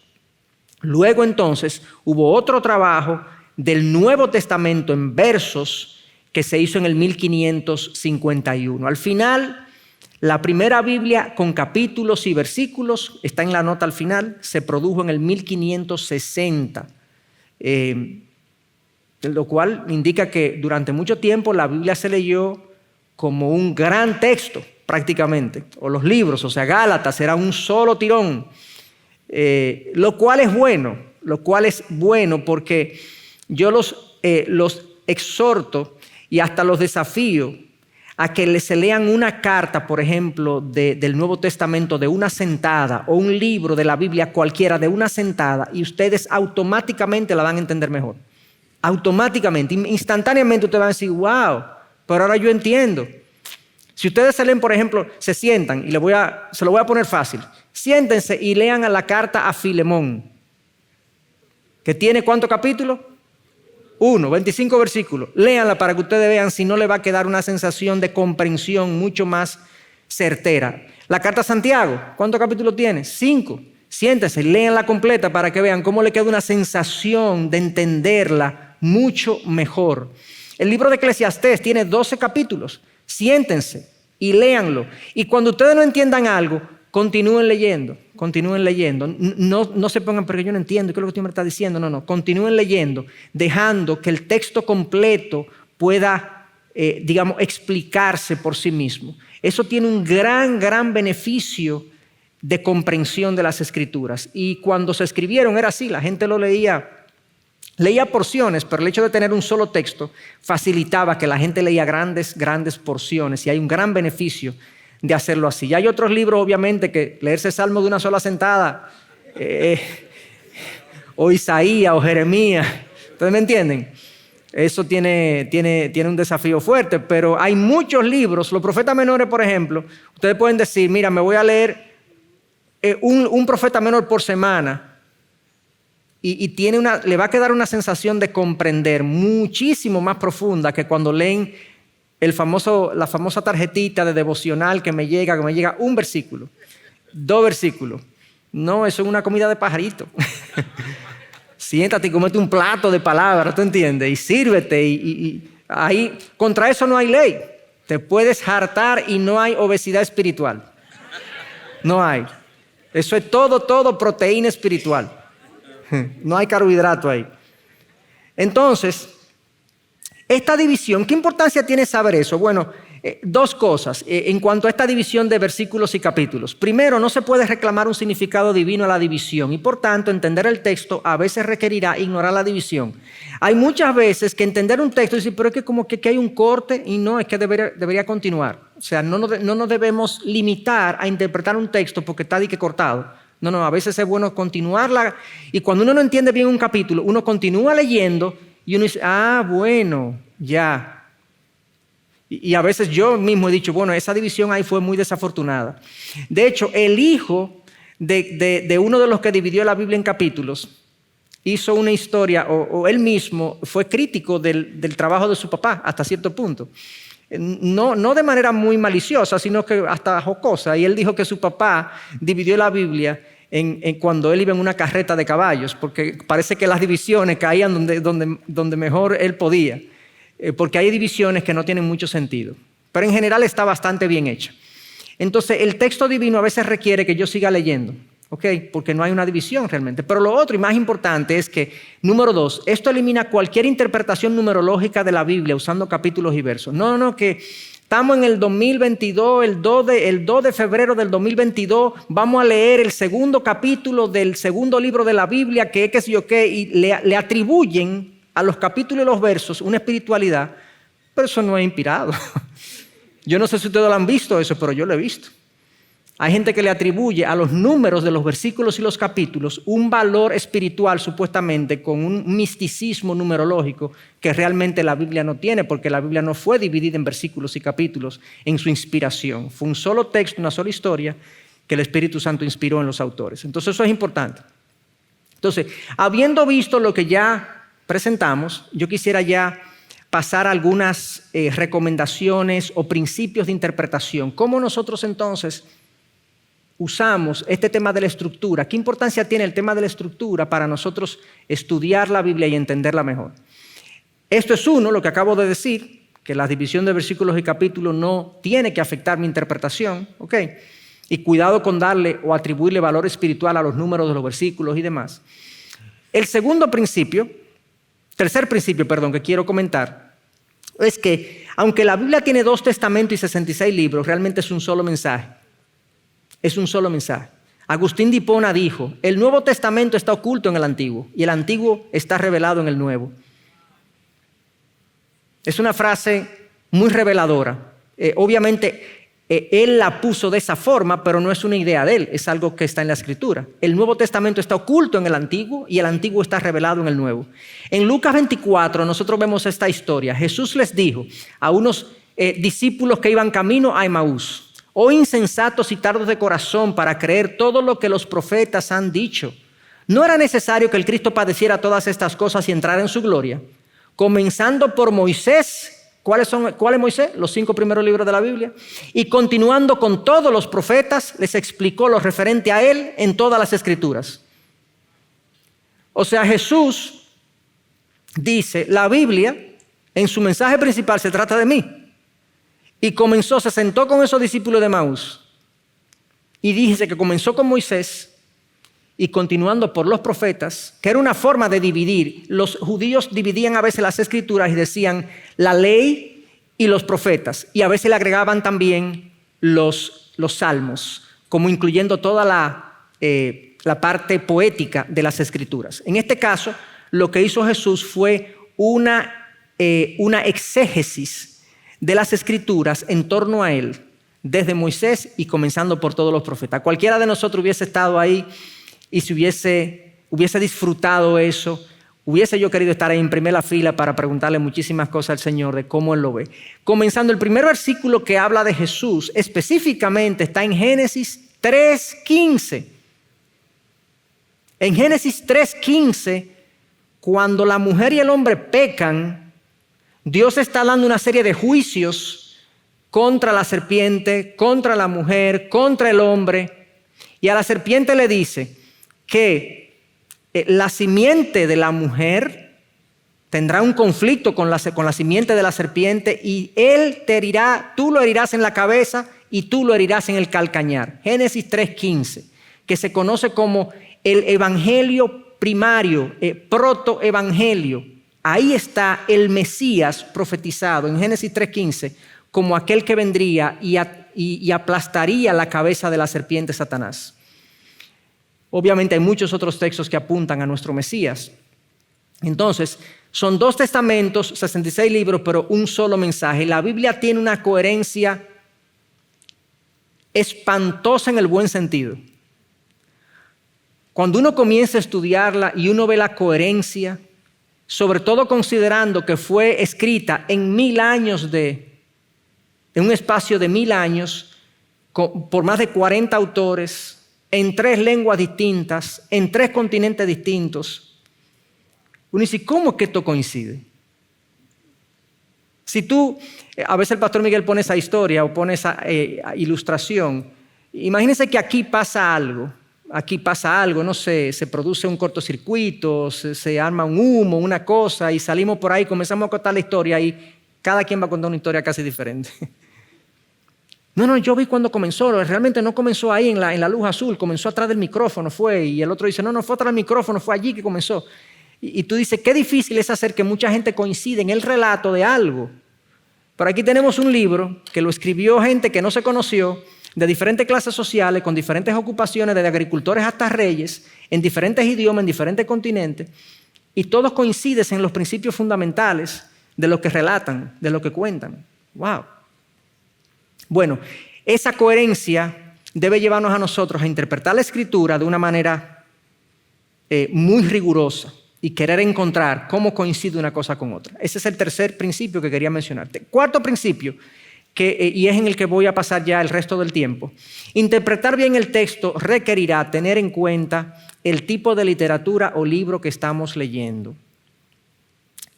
Luego entonces hubo otro trabajo del Nuevo Testamento en versos que se hizo en el 1551. Al final, la primera Biblia con capítulos y versículos, está en la nota al final, se produjo en el 1560, lo cual indica que durante mucho tiempo la Biblia se leyó como un gran texto prácticamente, o los libros, o sea, Gálatas era un solo tirón, lo cual es bueno porque yo los exhorto y hasta los desafío a que se lean una carta, por ejemplo, del Nuevo Testamento de una sentada o un libro de la Biblia cualquiera de una sentada y ustedes automáticamente la van a entender mejor. Automáticamente, instantáneamente ustedes van a decir, wow, pero ahora yo entiendo. Si ustedes se leen, por ejemplo, se sientan y se lo voy a poner fácil. Siéntense y lean a la carta a Filemón, que tiene ¿cuántos capítulos? 25 versículos. Léanla para que ustedes vean si no le va a quedar una sensación de comprensión mucho más certera. La carta a Santiago, ¿cuántos capítulos tiene? 5. Siéntense, léanla completa para que vean cómo le queda una sensación de entenderla mucho mejor. El libro de Eclesiastés tiene 12 capítulos. Siéntense y léanlo. Y cuando ustedes no entiendan algo, continúen leyendo. continúen leyendo. No se pongan, pero yo no entiendo, ¿qué es lo que usted me está diciendo? No, continúen leyendo, dejando que el texto completo pueda, explicarse por sí mismo. Eso tiene un gran beneficio de comprensión de las Escrituras. Y cuando se escribieron era así, la gente lo leía porciones, pero el hecho de tener un solo texto facilitaba que la gente leía grandes porciones, y hay un gran beneficio de hacerlo así. Y hay otros libros, obviamente, que leerse Salmo de una sola sentada, o Isaías o Jeremías, ¿ustedes me entienden? Eso tiene un desafío fuerte, pero hay muchos libros. Los profetas menores, por ejemplo, ustedes pueden decir, mira, me voy a leer un profeta menor por semana, y le va a quedar una sensación de comprender muchísimo más profunda que cuando leen la famosa tarjetita de devocional que me llega un versículo, 2 versículos. No, eso es una comida de pajarito. Siéntate y comete un plato de palabras, ¿tú entiendes? Y sírvete, y ahí, contra eso no hay ley. Te puedes hartar y no hay obesidad espiritual. No hay. Eso es todo proteína espiritual. No hay carbohidrato ahí. Entonces, esta división, ¿qué importancia tiene saber eso? Bueno, 2 cosas en cuanto a esta división de versículos y capítulos. Primero, no se puede reclamar un significado divino a la división, y por tanto entender el texto a veces requerirá ignorar la división. Hay muchas veces que entender un texto y decir, pero es que como que hay un corte, y no, es que debería continuar. O sea, no nos debemos limitar a interpretar un texto porque está cortado. No, a veces es bueno continuarla, y cuando uno no entiende bien un capítulo, uno continúa leyendo y uno dice, bueno, ya. Y a veces yo mismo he dicho, bueno, esa división ahí fue muy desafortunada. De hecho, el hijo de uno de los que dividió la Biblia en capítulos hizo una historia, o él mismo fue crítico del trabajo de su papá hasta cierto punto. No de manera muy maliciosa, sino que hasta jocosa. Y él dijo que su papá dividió la Biblia cuando él iba en una carreta de caballos, porque parece que las divisiones caían donde mejor él podía. Porque hay divisiones que no tienen mucho sentido, pero en general está bastante bien hecha. Entonces, el texto divino a veces requiere que yo siga leyendo, ¿ok? Porque no hay una división realmente. Pero lo otro y más importante es que, número 2, esto elimina cualquier interpretación numerológica de la Biblia usando capítulos y versos. No, que estamos en el 2022, el 2 de febrero del 2022, vamos a leer el segundo capítulo del segundo libro de la Biblia, que es que sé yo qué, y le atribuyen a los capítulos y los versos una espiritualidad, pero eso no es inspirado. Yo no sé si ustedes lo han visto eso, pero yo lo he visto. Hay gente que le atribuye a los números de los versículos y los capítulos un valor espiritual, supuestamente, con un misticismo numerológico que realmente la Biblia no tiene, porque la Biblia no fue dividida en versículos y capítulos en su inspiración. Fue un solo texto, una sola historia que el Espíritu Santo inspiró en los autores. Entonces eso es importante. Entonces, habiendo visto lo que ya presentamos, yo quisiera ya pasar a algunas recomendaciones o principios de interpretación. ¿Cómo nosotros entonces usamos este tema de la estructura? ¿Qué importancia tiene el tema de la estructura para nosotros estudiar la Biblia y entenderla mejor? Esto es lo que acabo de decir, que la división de versículos y capítulos no tiene que afectar mi interpretación, ¿ok? Y cuidado con darle o atribuirle valor espiritual a los números de los versículos y demás. El tercer principio, que quiero comentar, es que aunque la Biblia tiene 2 testamentos y 66 libros, realmente es un solo mensaje. Es un solo mensaje. Agustín de Hipona dijo, el Nuevo Testamento está oculto en el Antiguo y el Antiguo está revelado en el Nuevo. Es una frase muy reveladora. Obviamente, él la puso de esa forma, pero no es una idea de él, es algo que está en la Escritura. El Nuevo Testamento está oculto en el Antiguo y el Antiguo está revelado en el Nuevo. En Lucas 24 nosotros vemos esta historia. Jesús les dijo a unos discípulos que iban camino a Emaús, oh insensatos y tardos de corazón para creer todo lo que los profetas han dicho. ¿No era necesario que el Cristo padeciera todas estas cosas y entrara en su gloria? Comenzando por Moisés. ¿Cuál es Moisés? Los 5 primeros libros de la Biblia. Y continuando con todos los profetas, les explicó lo referente a él en todas las Escrituras. O sea, Jesús dice, la Biblia, en su mensaje principal, se trata de mí. Y se sentó con esos discípulos de Emaús. Y dice que comenzó con Moisés y continuando por los profetas, que era una forma de dividir. Los judíos dividían a veces las escrituras y decían la ley y los profetas, y a veces le agregaban también los salmos, como incluyendo toda la parte poética de las escrituras. En este caso, lo que hizo Jesús fue una exégesis de las escrituras en torno a él, desde Moisés y comenzando por todos los profetas. Cualquiera de nosotros hubiese estado ahí y si hubiese disfrutado eso, hubiese yo querido estar ahí en primera fila para preguntarle muchísimas cosas al Señor de cómo Él lo ve. Comenzando, el primer versículo que habla de Jesús específicamente está en Génesis 3:15. En Génesis 3:15, cuando la mujer y el hombre pecan, Dios está dando una serie de juicios contra la serpiente, contra la mujer, contra el hombre. Y a la serpiente le dice que la simiente de la mujer tendrá un conflicto con la simiente de la serpiente y él te herirá, tú lo herirás en la cabeza y tú lo herirás en el calcañar. Génesis 3:15, que se conoce como el evangelio primario, protoevangelio. Ahí está el Mesías profetizado en Génesis 3:15 como aquel que vendría y aplastaría la cabeza de la serpiente Satanás. Obviamente hay muchos otros textos que apuntan a nuestro Mesías. Entonces, son 2 testamentos, 66 libros, pero un solo mensaje. La Biblia tiene una coherencia espantosa en el buen sentido. Cuando uno comienza a estudiarla y uno ve la coherencia, sobre todo considerando que fue escrita en 1000 años en un espacio de 1000 años, por más de 40 autores, en 3 lenguas distintas, en 3 continentes distintos. Uno dice, ¿cómo es que esto coincide? Si tú, a veces el pastor Miguel pone esa historia o pone esa ilustración, imagínense que aquí pasa algo, no sé, se produce un cortocircuito, se arma un humo, una cosa, y salimos por ahí, comenzamos a contar la historia y cada quien va a contar una historia casi diferente. No, yo vi cuando comenzó, realmente no comenzó ahí en la luz azul, comenzó atrás del micrófono, fue, y el otro dice, no fue atrás del micrófono, fue allí que comenzó. Y tú dices, qué difícil es hacer que mucha gente coincida en el relato de algo. Pero aquí tenemos un libro que lo escribió gente que no se conoció, de diferentes clases sociales, con diferentes ocupaciones, desde agricultores hasta reyes, en diferentes idiomas, en diferentes continentes, y todos coinciden en los principios fundamentales de lo que relatan, de lo que cuentan. ¡Wow! Bueno, esa coherencia debe llevarnos a nosotros a interpretar la Escritura de una manera muy rigurosa y querer encontrar cómo coincide una cosa con otra. Ese es el tercer principio que quería mencionarte. Cuarto principio, y es en el que voy a pasar ya el resto del tiempo. Interpretar bien el texto requerirá tener en cuenta el tipo de literatura o libro que estamos leyendo.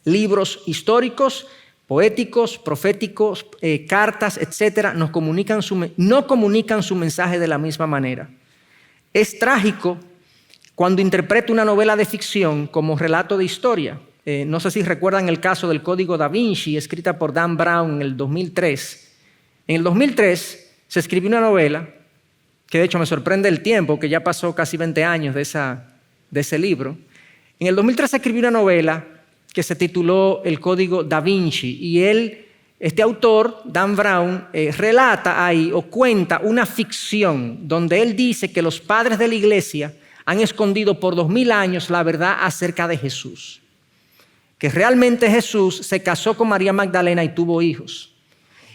Libros históricos, poéticos, proféticos, cartas, etcétera, no comunican su mensaje de la misma manera. Es trágico cuando interpreto una novela de ficción como relato de historia. No sé si recuerdan el caso del Código Da Vinci, escrita por Dan Brown en el 2003. En el 2003 se escribió una novela, que de hecho me sorprende el tiempo, que ya pasó casi 20 años de ese libro. En el 2003 se escribió una novela que se tituló El Código Da Vinci, y este autor, Dan Brown, relata ahí o cuenta una ficción donde él dice que los padres de la iglesia han escondido por 2000 años la verdad acerca de Jesús. Que realmente Jesús se casó con María Magdalena y tuvo hijos.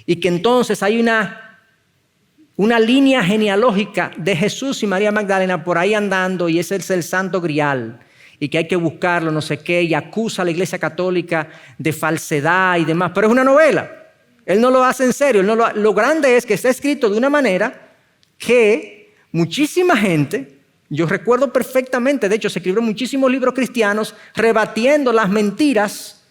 Y que entonces hay una línea genealógica de Jesús y María Magdalena por ahí andando, y ese es el Santo Grial. Y que hay que buscarlo, no sé qué, y acusa a la Iglesia Católica de falsedad y demás. Pero es una novela. Él no lo hace en serio. Lo grande es que está escrito de una manera que muchísima gente... Yo recuerdo perfectamente, de hecho se escribieron muchísimos libros cristianos rebatiendo las mentiras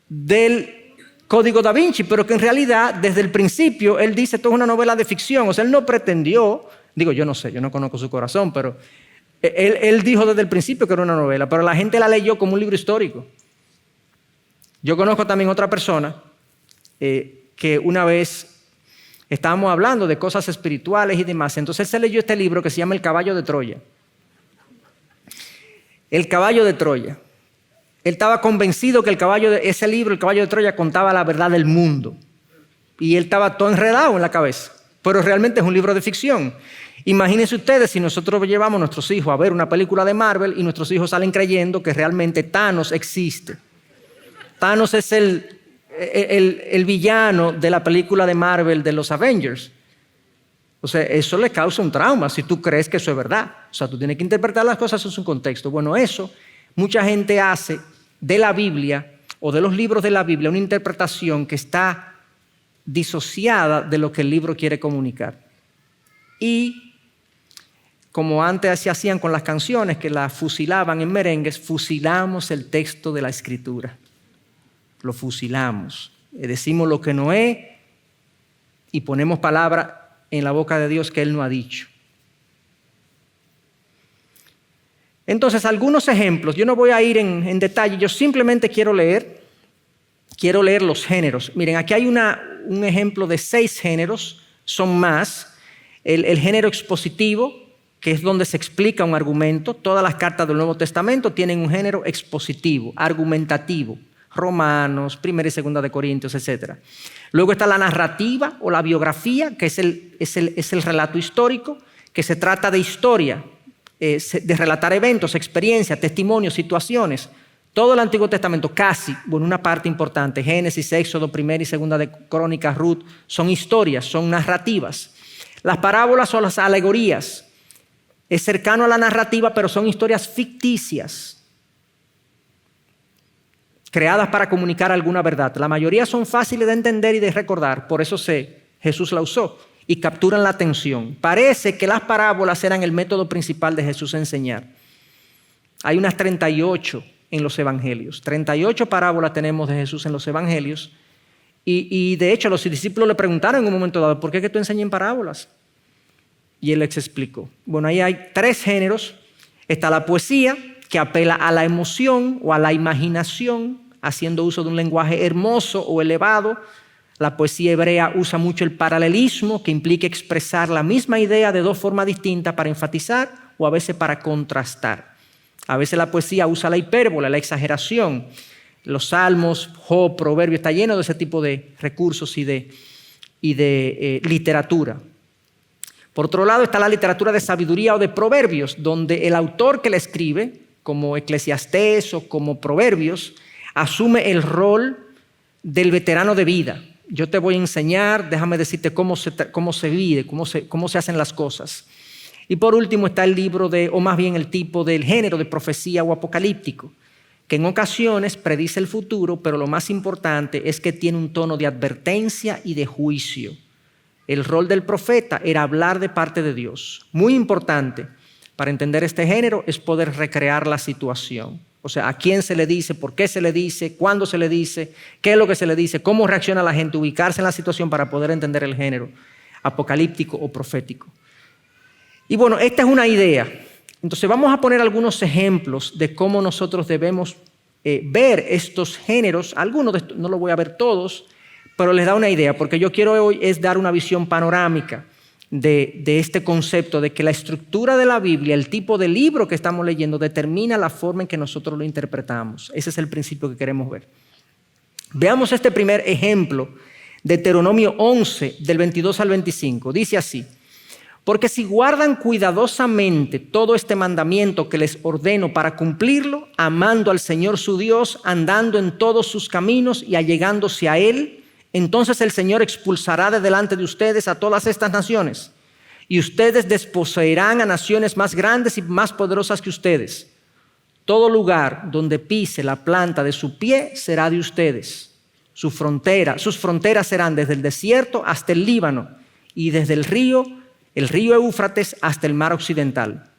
del Código Da Vinci, pero que en realidad desde el principio él dice esto es una novela de ficción. O sea, él no pretendió, yo no sé, yo no conozco su corazón, pero él dijo desde el principio que era una novela, pero la gente la leyó como un libro histórico. Yo conozco también otra persona que una vez estábamos hablando de cosas espirituales y demás, entonces él se leyó este libro que se llama El Caballo de Troya. El caballo de Troya. Él estaba convencido que ese libro, El caballo de Troya, contaba la verdad del mundo. Y él estaba todo enredado en la cabeza. Pero realmente es un libro de ficción. Imagínense ustedes si nosotros llevamos a nuestros hijos a ver una película de Marvel y nuestros hijos salen creyendo que realmente Thanos existe. Thanos es el villano de la película de Marvel de los Avengers. O sea, eso le causa un trauma si tú crees que eso es verdad. O sea, tú tienes que interpretar las cosas en su contexto. Bueno, eso mucha gente hace de la Biblia o de los libros de la Biblia una interpretación que está disociada de lo que el libro quiere comunicar. Y como antes se hacían con las canciones, que las fusilaban en merengues, fusilamos el texto de la Escritura. Lo fusilamos. Decimos lo que no es y ponemos palabras en la boca de Dios que Él no ha dicho. Entonces, algunos ejemplos. Yo no voy a ir en detalle, yo simplemente quiero leer los géneros. Miren, aquí hay un ejemplo de 6 géneros, son más. El género expositivo, que es donde se explica un argumento. Todas las cartas del Nuevo Testamento tienen un género expositivo, argumentativo. Romanos, 1 y 2 de Corintios, etc. Luego está la narrativa o la biografía, que es el relato histórico, que se trata de historia, de relatar eventos, experiencias, testimonios, situaciones. Todo el Antiguo Testamento, casi, bueno, una parte importante, Génesis, Éxodo, 1 y 2 de Crónicas, Ruth, son historias, son narrativas. Las parábolas o las alegorías es cercano a la narrativa, pero son historias ficticias, creadas para comunicar alguna verdad. La mayoría son fáciles de entender y de recordar, por eso Jesús la usó y capturan la atención. Parece que las parábolas eran el método principal de Jesús enseñar. Hay unas 38 en los evangelios. 38 parábolas tenemos de Jesús en los evangelios y de hecho los discípulos le preguntaron en un momento dado, ¿por qué que tú enseñas en parábolas? Y Él les explicó. Bueno, ahí hay 3 géneros. Está la poesía, que apela a la emoción o a la imaginación, haciendo uso de un lenguaje hermoso o elevado. La poesía hebrea usa mucho el paralelismo, que implica expresar la misma idea de 2 formas distintas para enfatizar o a veces para contrastar. A veces la poesía usa la hipérbole, la exageración. Los salmos, Job, Proverbios, está lleno de ese tipo de recursos y de literatura. Por otro lado está la literatura de sabiduría o de proverbios, donde el autor que la escribe, como Eclesiastés o como Proverbios, asume el rol del veterano de vida. Yo te voy a enseñar, déjame decirte cómo se vive, cómo se hacen las cosas. Y por último está el libro o más bien el tipo del género de profecía o apocalíptico, que en ocasiones predice el futuro, pero lo más importante es que tiene un tono de advertencia y de juicio. El rol del profeta era hablar de parte de Dios. Muy importante para entender este género es poder recrear la situación. O sea, a quién se le dice, por qué se le dice, cuándo se le dice, qué es lo que se le dice, cómo reacciona la gente, ubicarse en la situación para poder entender el género apocalíptico o profético. Y bueno, esta es una idea. Entonces vamos a poner algunos ejemplos de cómo nosotros debemos ver estos géneros. Algunos de estos, no los voy a ver todos, pero les da una idea, porque yo quiero hoy es dar una visión panorámica de este concepto de que la estructura de la Biblia, el tipo de libro que estamos leyendo, determina la forma en que nosotros lo interpretamos. Ese es el principio que queremos ver. Veamos este primer ejemplo, Deuteronomio 11, del 22 al 25. Dice así: porque si guardan cuidadosamente todo este mandamiento que les ordeno para cumplirlo, amando al Señor su Dios, andando en todos sus caminos y allegándose a Él, entonces el Señor expulsará de delante de ustedes a todas estas naciones, y ustedes desposeerán a naciones más grandes y más poderosas que ustedes. Todo lugar donde pise la planta de su pie será de ustedes. Sus fronteras serán desde el desierto hasta el Líbano, y desde el río Éufrates hasta el mar occidental.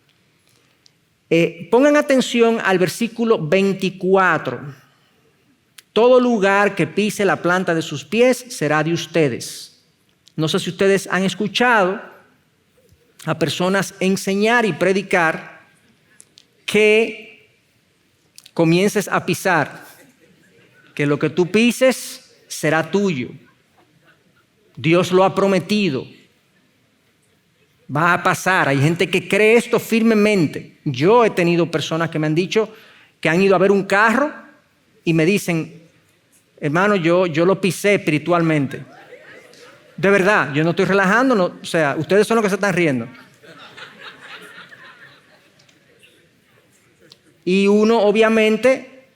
Pongan atención al versículo 24. Todo lugar que pise la planta de sus pies será de ustedes. No sé si ustedes han escuchado a personas enseñar y predicar que comiences a pisar, que lo que tú pises será tuyo. Dios lo ha prometido. Va a pasar. Hay gente que cree esto firmemente. Yo he tenido personas que me han dicho que han ido a ver un carro y me dicen, hermano, yo lo pisé espiritualmente. De verdad, yo no estoy relajando, no, o sea, ustedes son los que se están riendo. Y uno, obviamente,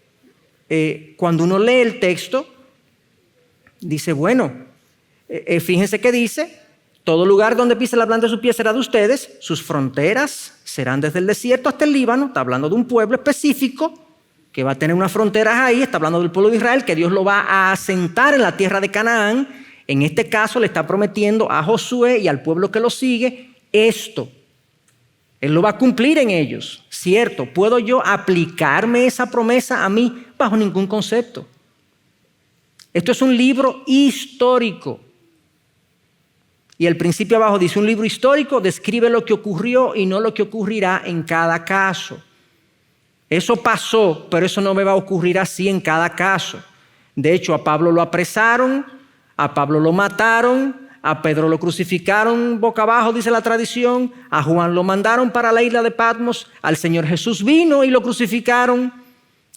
cuando uno lee el texto, dice, bueno, fíjense que dice, todo lugar donde pise la planta de sus pies será de ustedes, sus fronteras serán desde el desierto hasta el Líbano. Está hablando de un pueblo específico que va a tener unas fronteras ahí, está hablando del pueblo de Israel, que Dios lo va a asentar en la tierra de Canaán. En este caso le está prometiendo a Josué y al pueblo que lo sigue esto. Él lo va a cumplir en ellos, ¿cierto? ¿Puedo yo aplicarme esa promesa a mí? Bajo ningún concepto. Esto es un libro histórico. Y el principio abajo dice, un libro histórico describe lo que ocurrió y no lo que ocurrirá en cada caso. Eso pasó, pero eso no me va a ocurrir así en cada caso. De hecho, a Pablo lo apresaron, a Pablo lo mataron, a Pedro lo crucificaron boca abajo, dice la tradición, a Juan lo mandaron para la isla de Patmos, al Señor Jesús vino y lo crucificaron.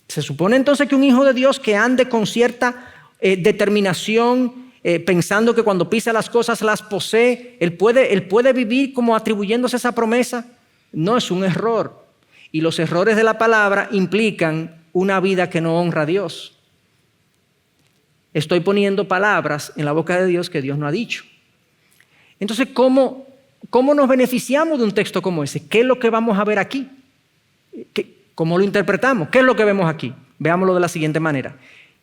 Se supone entonces que un hijo de Dios que ande con cierta determinación, pensando que cuando pisa las cosas las posee, él puede vivir como atribuyéndose esa promesa. No, es un error. Y los errores de la palabra implican una vida que no honra a Dios. Estoy poniendo palabras en la boca de Dios que Dios no ha dicho. Entonces, ¿cómo nos beneficiamos de un texto como ese? ¿Qué es lo que vamos a ver aquí? ¿Cómo lo interpretamos? ¿Qué es lo que vemos aquí? Veámoslo de la siguiente manera.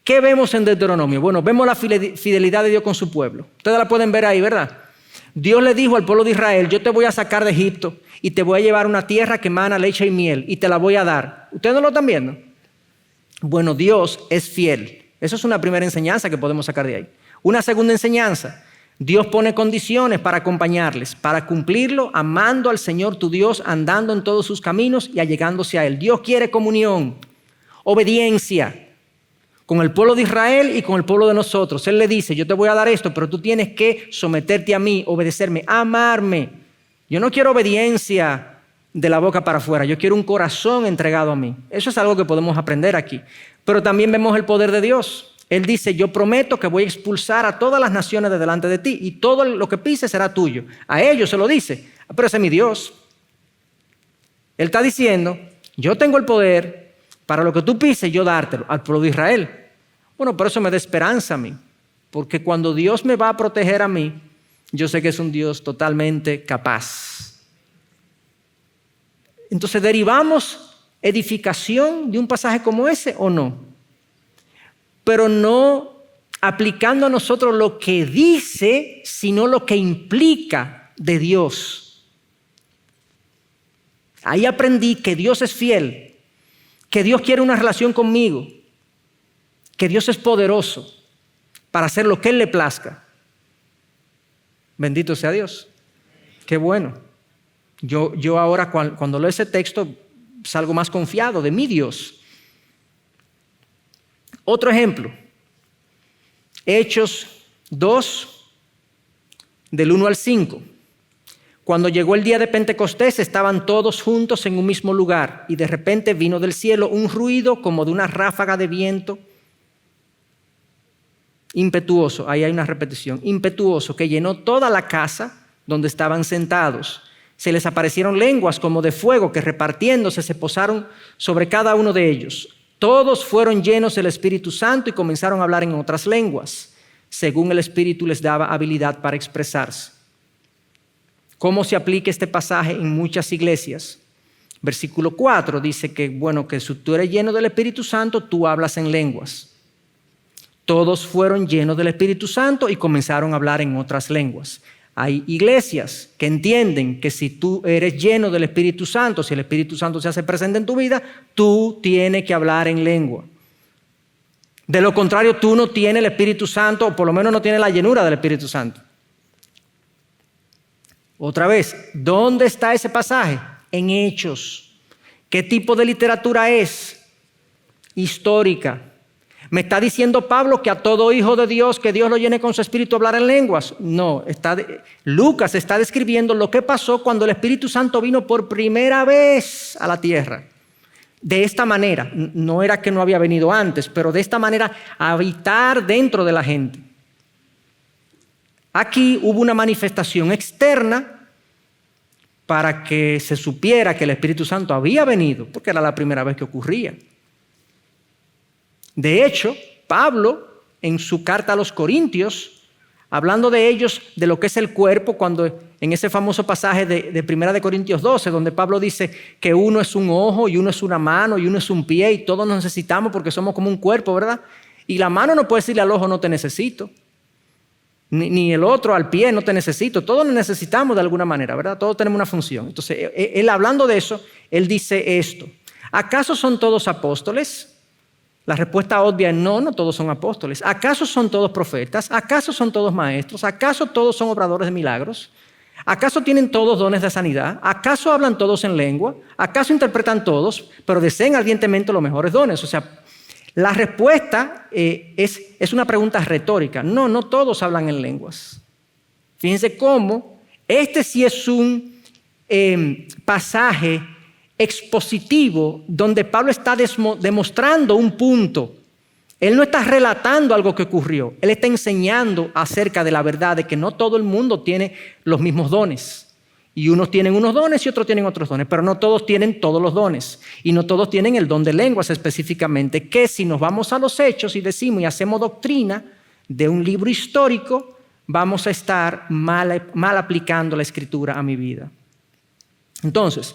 ¿Qué vemos en Deuteronomio? Bueno, vemos la fidelidad de Dios con su pueblo. Ustedes la pueden ver ahí, ¿verdad? Dios le dijo al pueblo de Israel, yo te voy a sacar de Egipto y te voy a llevar a una tierra que emana leche y miel y te la voy a dar. ¿Ustedes no lo están viendo? Bueno, Dios es fiel. Eso es una primera enseñanza que podemos sacar de ahí. Una segunda enseñanza, Dios pone condiciones para acompañarles, para cumplirlo, amando al Señor tu Dios, andando en todos sus caminos y allegándose a Él. Dios quiere comunión, obediencia con el pueblo de Israel y con el pueblo de nosotros. Él le dice, yo te voy a dar esto, pero tú tienes que someterte a mí, obedecerme, amarme. Yo no quiero obediencia de la boca para afuera, yo quiero un corazón entregado a mí. Eso es algo que podemos aprender aquí. Pero también vemos el poder de Dios. Él dice, yo prometo que voy a expulsar a todas las naciones de delante de ti y todo lo que pises será tuyo. A ellos se lo dice, pero ese es mi Dios. Él está diciendo, yo tengo el poder para lo que tú pises, yo dártelo al pueblo de Israel. Bueno, pero eso me da esperanza a mí, porque cuando Dios me va a proteger a mí, yo sé que es un Dios totalmente capaz. Entonces, ¿derivamos edificación de un pasaje como ese o no? Pero no aplicando a nosotros lo que dice, sino lo que implica de Dios. Ahí aprendí que Dios es fiel, que Dios quiere una relación conmigo, que Dios es poderoso para hacer lo que Él le plazca. Bendito sea Dios. Qué bueno. Yo ahora cuando leo ese texto salgo más confiado de mi Dios. Otro ejemplo, Hechos 2, del 1 al 5. Cuando llegó el día de Pentecostés, estaban todos juntos en un mismo lugar y de repente vino del cielo un ruido como de una ráfaga de viento impetuoso, ahí hay una repetición, impetuoso, que llenó toda la casa donde estaban sentados. Se les aparecieron lenguas como de fuego que repartiéndose se posaron sobre cada uno de ellos. Todos fueron llenos del Espíritu Santo y comenzaron a hablar en otras lenguas, según el Espíritu les daba habilidad para expresarse. ¿Cómo se aplica este pasaje en muchas iglesias? Versículo 4 dice que, que si tú eres lleno del Espíritu Santo, tú hablas en lenguas. Todos fueron llenos del Espíritu Santo y comenzaron a hablar en otras lenguas. Hay iglesias que entienden que si tú eres lleno del Espíritu Santo, si el Espíritu Santo se hace presente en tu vida, tú tienes que hablar en lengua. De lo contrario, tú no tienes el Espíritu Santo, o por lo menos no tienes la llenura del Espíritu Santo. Otra vez, ¿dónde está ese pasaje? En Hechos. ¿Qué tipo de literatura es? Histórica. ¿Me está diciendo Pablo que a todo hijo de Dios, que Dios lo llene con su espíritu, hablar en lenguas? No, Lucas está describiendo lo que pasó cuando el Espíritu Santo vino por primera vez a la tierra. De esta manera, no era que no había venido antes, pero de esta manera a habitar dentro de la gente. Aquí hubo una manifestación externa para que se supiera que el Espíritu Santo había venido, porque era la primera vez que ocurría. De hecho, Pablo, en su carta a los Corintios, hablando de ellos, de lo que es el cuerpo, cuando en ese famoso pasaje de 1 Corintios 12, donde Pablo dice que uno es un ojo y uno es una mano y uno es un pie y todos nos necesitamos porque somos como un cuerpo, ¿verdad? Y la mano no puede decirle al ojo no te necesito, ni el otro al pie no te necesito, todos nos necesitamos de alguna manera, ¿verdad? Todos tenemos una función. Entonces, él hablando de eso, él dice esto: ¿acaso son todos apóstoles? La respuesta obvia es no, no todos son apóstoles. ¿Acaso son todos profetas? ¿Acaso son todos maestros? ¿Acaso todos son obradores de milagros? ¿Acaso tienen todos dones de sanidad? ¿Acaso hablan todos en lengua? ¿Acaso interpretan todos? Pero deseen ardientemente los mejores dones. O sea, la respuesta es una pregunta retórica. No, no todos hablan en lenguas. Fíjense cómo este sí es un pasaje expositivo donde Pablo está demostrando un punto. Él no está relatando algo que ocurrió. Él está enseñando acerca de la verdad de que no todo el mundo tiene los mismos dones. Y unos tienen unos dones y otros tienen otros dones, pero no todos tienen todos los dones. Y no todos tienen el don de lenguas específicamente, que si nos vamos a los hechos y decimos y hacemos doctrina de un libro histórico, vamos a estar mal aplicando la escritura a mi vida. Entonces,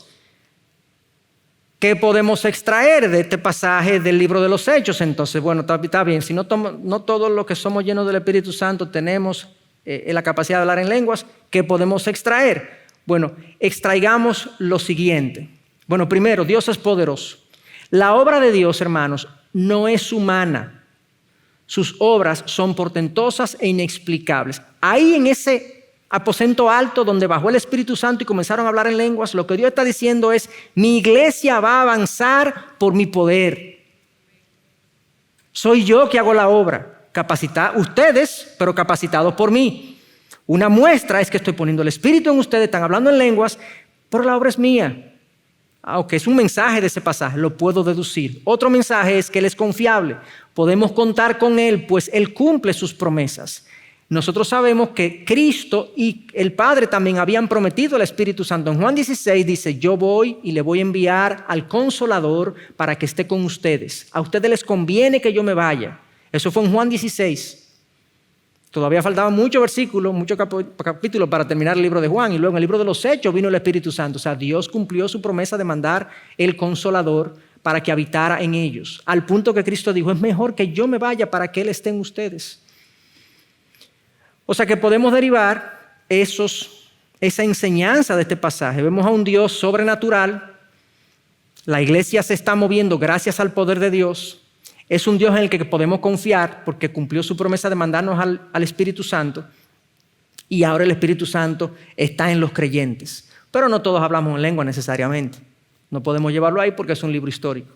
¿qué podemos extraer de este pasaje del libro de los Hechos? Entonces, bueno, está bien. Si no todos los que somos llenos del Espíritu Santo tenemos la capacidad de hablar en lenguas, ¿qué podemos extraer? Bueno, extraigamos lo siguiente. Bueno, primero, Dios es poderoso. La obra de Dios, hermanos, no es humana. Sus obras son portentosas e inexplicables. Ahí en ese aposento alto donde bajó el Espíritu Santo y comenzaron a hablar en lenguas, lo que Dios está diciendo es: mi iglesia va a avanzar por mi poder. Soy yo que hago la obra, ustedes, pero capacitados por mí. Una muestra es que estoy poniendo el Espíritu en ustedes, están hablando en lenguas, pero la obra es mía. Aunque es un mensaje de ese pasaje, lo puedo deducir. Otro mensaje es que Él es confiable. Podemos contar con Él, pues Él cumple sus promesas. Nosotros sabemos que Cristo y el Padre también habían prometido el Espíritu Santo. En Juan 16 dice: yo voy y le voy a enviar al Consolador para que esté con ustedes. A ustedes les conviene que yo me vaya. Eso fue en Juan 16. Todavía faltaban muchos versículos, muchos capítulos para terminar el libro de Juan. Y luego en el libro de los Hechos vino el Espíritu Santo. O sea, Dios cumplió su promesa de mandar el Consolador para que habitara en ellos. Al punto que Cristo dijo: es mejor que yo me vaya para que Él esté en ustedes. O sea que podemos derivar esa enseñanza de este pasaje. Vemos a un Dios sobrenatural. La iglesia se está moviendo gracias al poder de Dios. Es un Dios en el que podemos confiar porque cumplió su promesa de mandarnos al Espíritu Santo. Y ahora el Espíritu Santo está en los creyentes. Pero no todos hablamos en lengua necesariamente. No podemos llevarlo ahí porque es un libro histórico.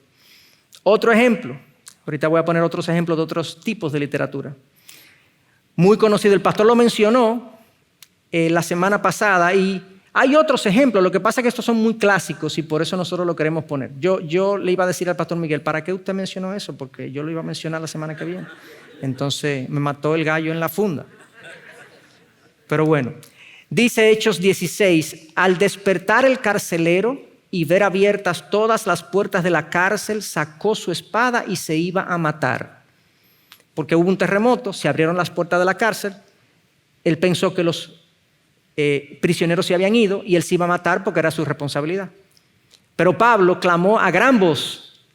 Otro ejemplo. Ahorita voy a poner otros ejemplos de otros tipos de literatura. Muy conocido, el pastor lo mencionó la semana pasada y hay otros ejemplos. Lo que pasa es que estos son muy clásicos y por eso nosotros lo queremos poner. Yo le iba a decir al pastor Miguel: ¿para qué usted mencionó eso? Porque yo lo iba a mencionar la semana que viene. Entonces me mató el gallo en la funda. Pero bueno, dice Hechos 16: al despertar el carcelero y ver abiertas todas las puertas de la cárcel, sacó su espada y se iba a matar. Porque hubo un terremoto, se abrieron las puertas de la cárcel, él pensó que los prisioneros se habían ido y él se iba a matar porque era su responsabilidad. Pero Pablo clamó a gran voz,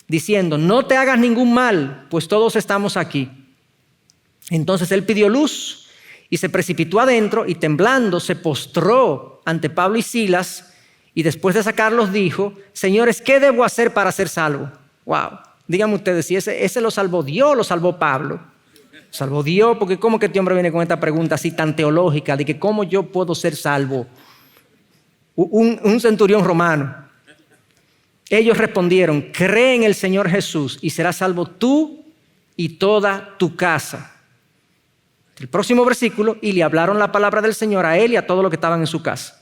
diciendo: no te hagas ningún mal, pues todos estamos aquí. Entonces él pidió luz y se precipitó adentro y temblando se postró ante Pablo y Silas y después de sacarlos dijo: señores, ¿qué debo hacer para ser salvo? Wow. Díganme ustedes si ese lo salvó Dios o lo salvó Pablo. Salvó Dios, porque ¿cómo que este hombre viene con esta pregunta así tan teológica de que cómo yo puedo ser salvo? Un centurión romano. Ellos respondieron: cree en el Señor Jesús y serás salvo tú y toda tu casa. El próximo versículo, y le hablaron la palabra del Señor a él y a todos los que estaban en su casa.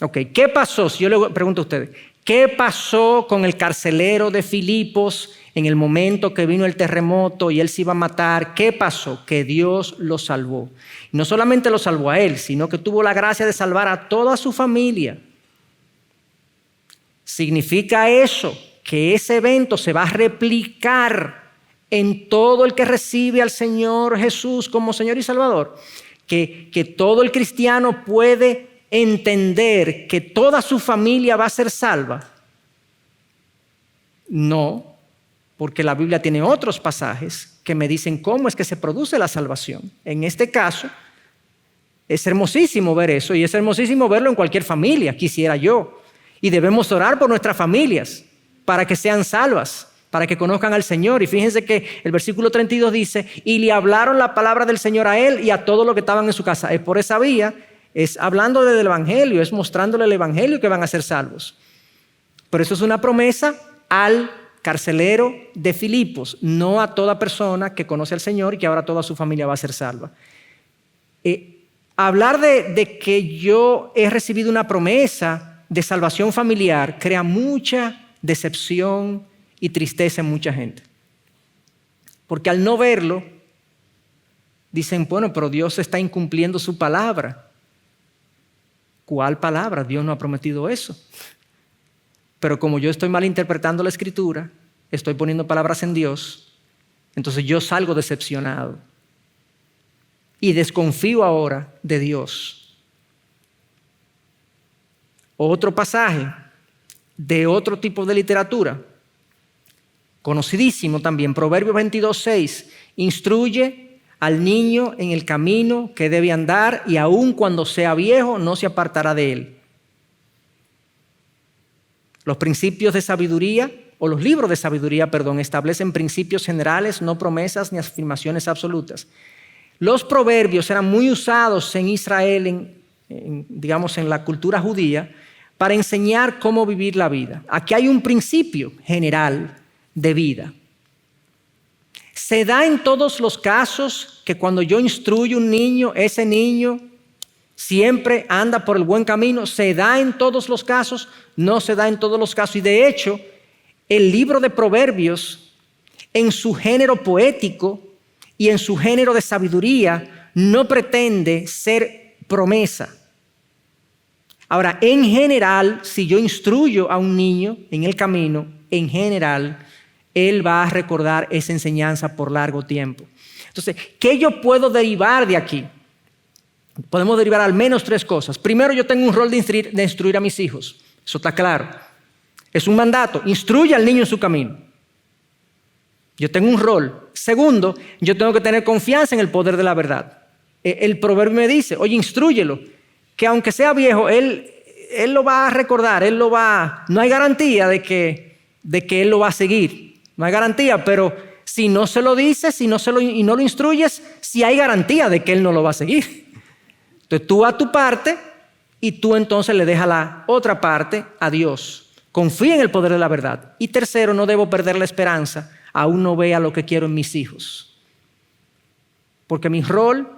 Ok, ¿qué pasó? Si yo le pregunto a ustedes, ¿qué pasó con el carcelero de Filipos en el momento que vino el terremoto y él se iba a matar? ¿Qué pasó? Que Dios lo salvó. Y no solamente lo salvó a él, sino que tuvo la gracia de salvar a toda su familia. Significa eso, que ese evento se va a replicar en todo el que recibe al Señor Jesús como Señor y Salvador. Que todo el cristiano puede entender que toda su familia va a ser salva. No, porque la Biblia tiene otros pasajes que me dicen cómo es que se produce la salvación. En este caso, es hermosísimo ver eso y es hermosísimo verlo en cualquier familia, quisiera yo. Y debemos orar por nuestras familias para que sean salvas, para que conozcan al Señor. Y fíjense que el versículo 32 dice, y le hablaron la palabra del Señor a él y a todos los que estaban en su casa. Es por esa vía, es hablando del Evangelio, es mostrándole el Evangelio que van a ser salvos. Pero eso es una promesa al carcelero de Filipos, no a toda persona que conoce al Señor y que ahora toda su familia va a ser salva. Hablar de que yo he recibido una promesa de salvación familiar crea mucha decepción y tristeza en mucha gente. Porque al no verlo, dicen, bueno, pero Dios está incumpliendo su palabra. ¿Cuál palabra? Dios no ha prometido eso. Pero como yo estoy malinterpretando la Escritura, estoy poniendo palabras en Dios, entonces yo salgo decepcionado. Y desconfío ahora de Dios. Otro pasaje de otro tipo de literatura, conocidísimo también, Proverbios 22:6, instruye al niño en el camino que debe andar y aun cuando sea viejo no se apartará de él. Los principios de sabiduría, o los libros de sabiduría, establecen principios generales, no promesas ni afirmaciones absolutas. Los proverbios eran muy usados en Israel, digamos en la cultura judía, para enseñar cómo vivir la vida. Aquí hay un principio general de vida. Se da en todos los casos que cuando yo instruyo a un niño, ese niño siempre anda por el buen camino. Se da en todos los casos, no se da en todos los casos. Y de hecho, el libro de Proverbios, en su género poético y en su género de sabiduría, no pretende ser promesa. Ahora, en general, si yo instruyo a un niño en el camino, en general, él va a recordar esa enseñanza por largo tiempo. Entonces, ¿qué yo puedo derivar de aquí? Podemos derivar al menos 3 cosas. Primero, yo tengo un rol de instruir a mis hijos. Eso está claro. Es un mandato. Instruye al niño en su camino. Yo tengo un rol. Segundo, yo tengo que tener confianza en el poder de la verdad. El proverbio me dice, oye, instrúyelo, que aunque sea viejo, él lo va a recordar, no hay garantía de que él lo va a seguir. No hay garantía, pero si no se lo dices y no lo instruyes, sí hay garantía de que él no lo va a seguir. Entonces tú a tu parte y tú entonces le dejas la otra parte a Dios. Confía en el poder de la verdad. Y tercero, no debo perder la esperanza, aún no vea lo que quiero en mis hijos. Porque mi rol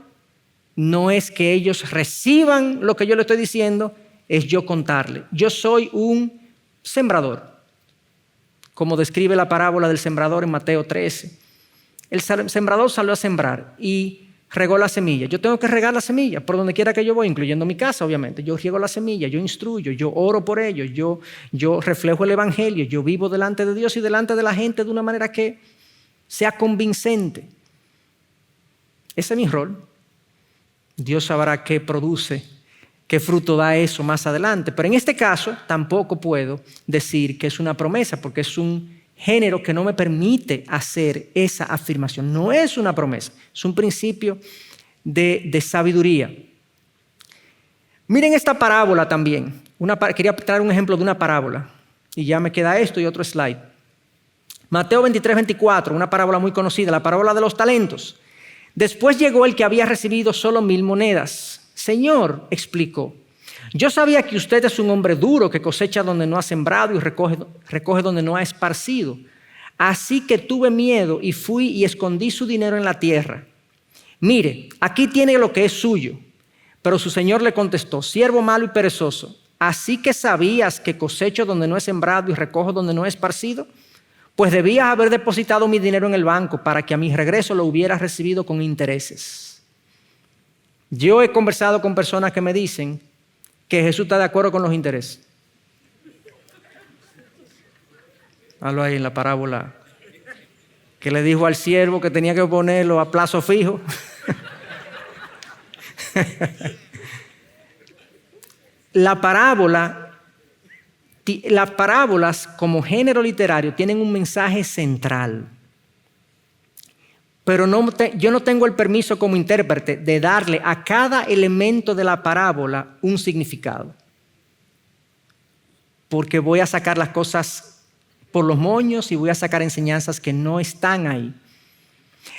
no es que ellos reciban lo que yo le estoy diciendo, es yo contarle. Yo soy un sembrador, como describe la parábola del sembrador en Mateo 13. El sembrador salió a sembrar y regó la semilla. Yo tengo que regar la semilla por donde quiera que yo voy, incluyendo mi casa, obviamente. Yo riego la semilla, yo instruyo, yo oro por ellos, yo reflejo el Evangelio, yo vivo delante de Dios y delante de la gente de una manera que sea convincente. Ese es mi rol. Dios sabrá qué produce, qué fruto da eso más adelante. Pero en este caso tampoco puedo decir que es una promesa porque es un género que no me permite hacer esa afirmación. No es una promesa, es un principio de sabiduría. Miren esta parábola también. Quería traer un ejemplo de una parábola y ya me queda esto y otro slide. Mateo 23:24, una parábola muy conocida, la parábola de los talentos. Después llegó el que había recibido solo 1000 monedas. Señor, explicó, yo sabía que usted es un hombre duro que cosecha donde no ha sembrado y recoge donde no ha esparcido. Así que tuve miedo y fui y escondí su dinero en la tierra. Mire, aquí tiene lo que es suyo. Pero su señor le contestó: siervo malo y perezoso, ¿así que sabías que cosecho donde no he sembrado y recojo donde no he esparcido? Pues debías haber depositado mi dinero en el banco para que a mi regreso lo hubieras recibido con intereses. Yo he conversado con personas que me dicen que Jesús está de acuerdo con los intereses. Hablo ahí en la parábola que le dijo al siervo que tenía que ponerlo a plazo fijo. Las parábolas como género literario tienen un mensaje central. Pero yo no tengo el permiso como intérprete de darle a cada elemento de la parábola un significado. Porque voy a sacar las cosas por los moños y voy a sacar enseñanzas que no están ahí.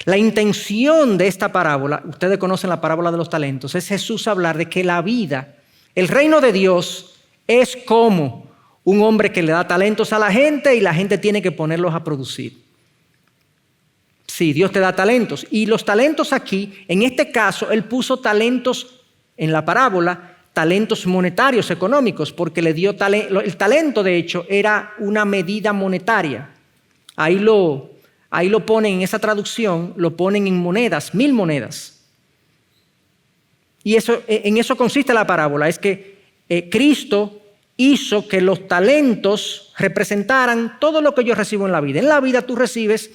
La intención de esta parábola, ustedes conocen la parábola de los talentos, es Jesús hablar de que la vida, el reino de Dios, es como un hombre que le da talentos a la gente y la gente tiene que ponerlos a producir. Sí, Dios te da talentos. Y los talentos aquí, en este caso, Él puso talentos en la parábola, talentos monetarios, económicos, porque le dio el talento, de hecho, era una medida monetaria. Ahí lo ponen en esa traducción, lo ponen en monedas, 1000 monedas. Y en eso consiste la parábola, es que Cristo hizo que los talentos representaran todo lo que yo recibo en la vida. En la vida tú recibes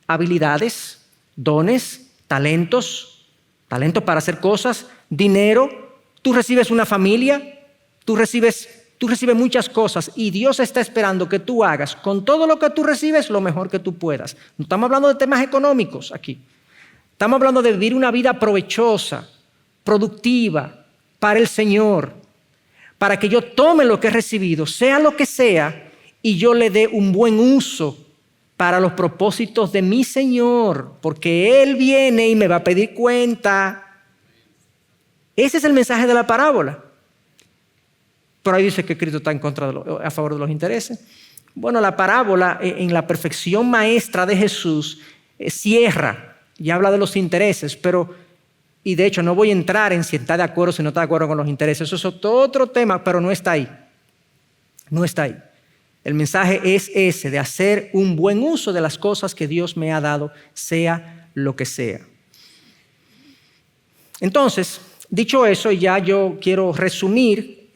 habilidades, dones, talentos para hacer cosas, dinero, tú recibes una familia, tú recibes muchas cosas y Dios está esperando que tú hagas con todo lo que tú recibes lo mejor que tú puedas. No estamos hablando de temas económicos aquí. Estamos hablando de vivir una vida provechosa, productiva, para el Señor, para que yo tome lo que he recibido, sea lo que sea, y yo le dé un buen uso para los propósitos de mi Señor, porque Él viene y me va a pedir cuenta. Ese es el mensaje de la parábola. Pero ahí dice que Cristo está a favor de los intereses. Bueno, la parábola en la perfección maestra de Jesús cierra y habla de los intereses, y de hecho no voy a entrar en si está de acuerdo o si no está de acuerdo con los intereses. Eso es otro tema, pero no está ahí. No está ahí. El mensaje es ese, de hacer un buen uso de las cosas que Dios me ha dado, sea lo que sea. Entonces, dicho eso, ya yo quiero resumir.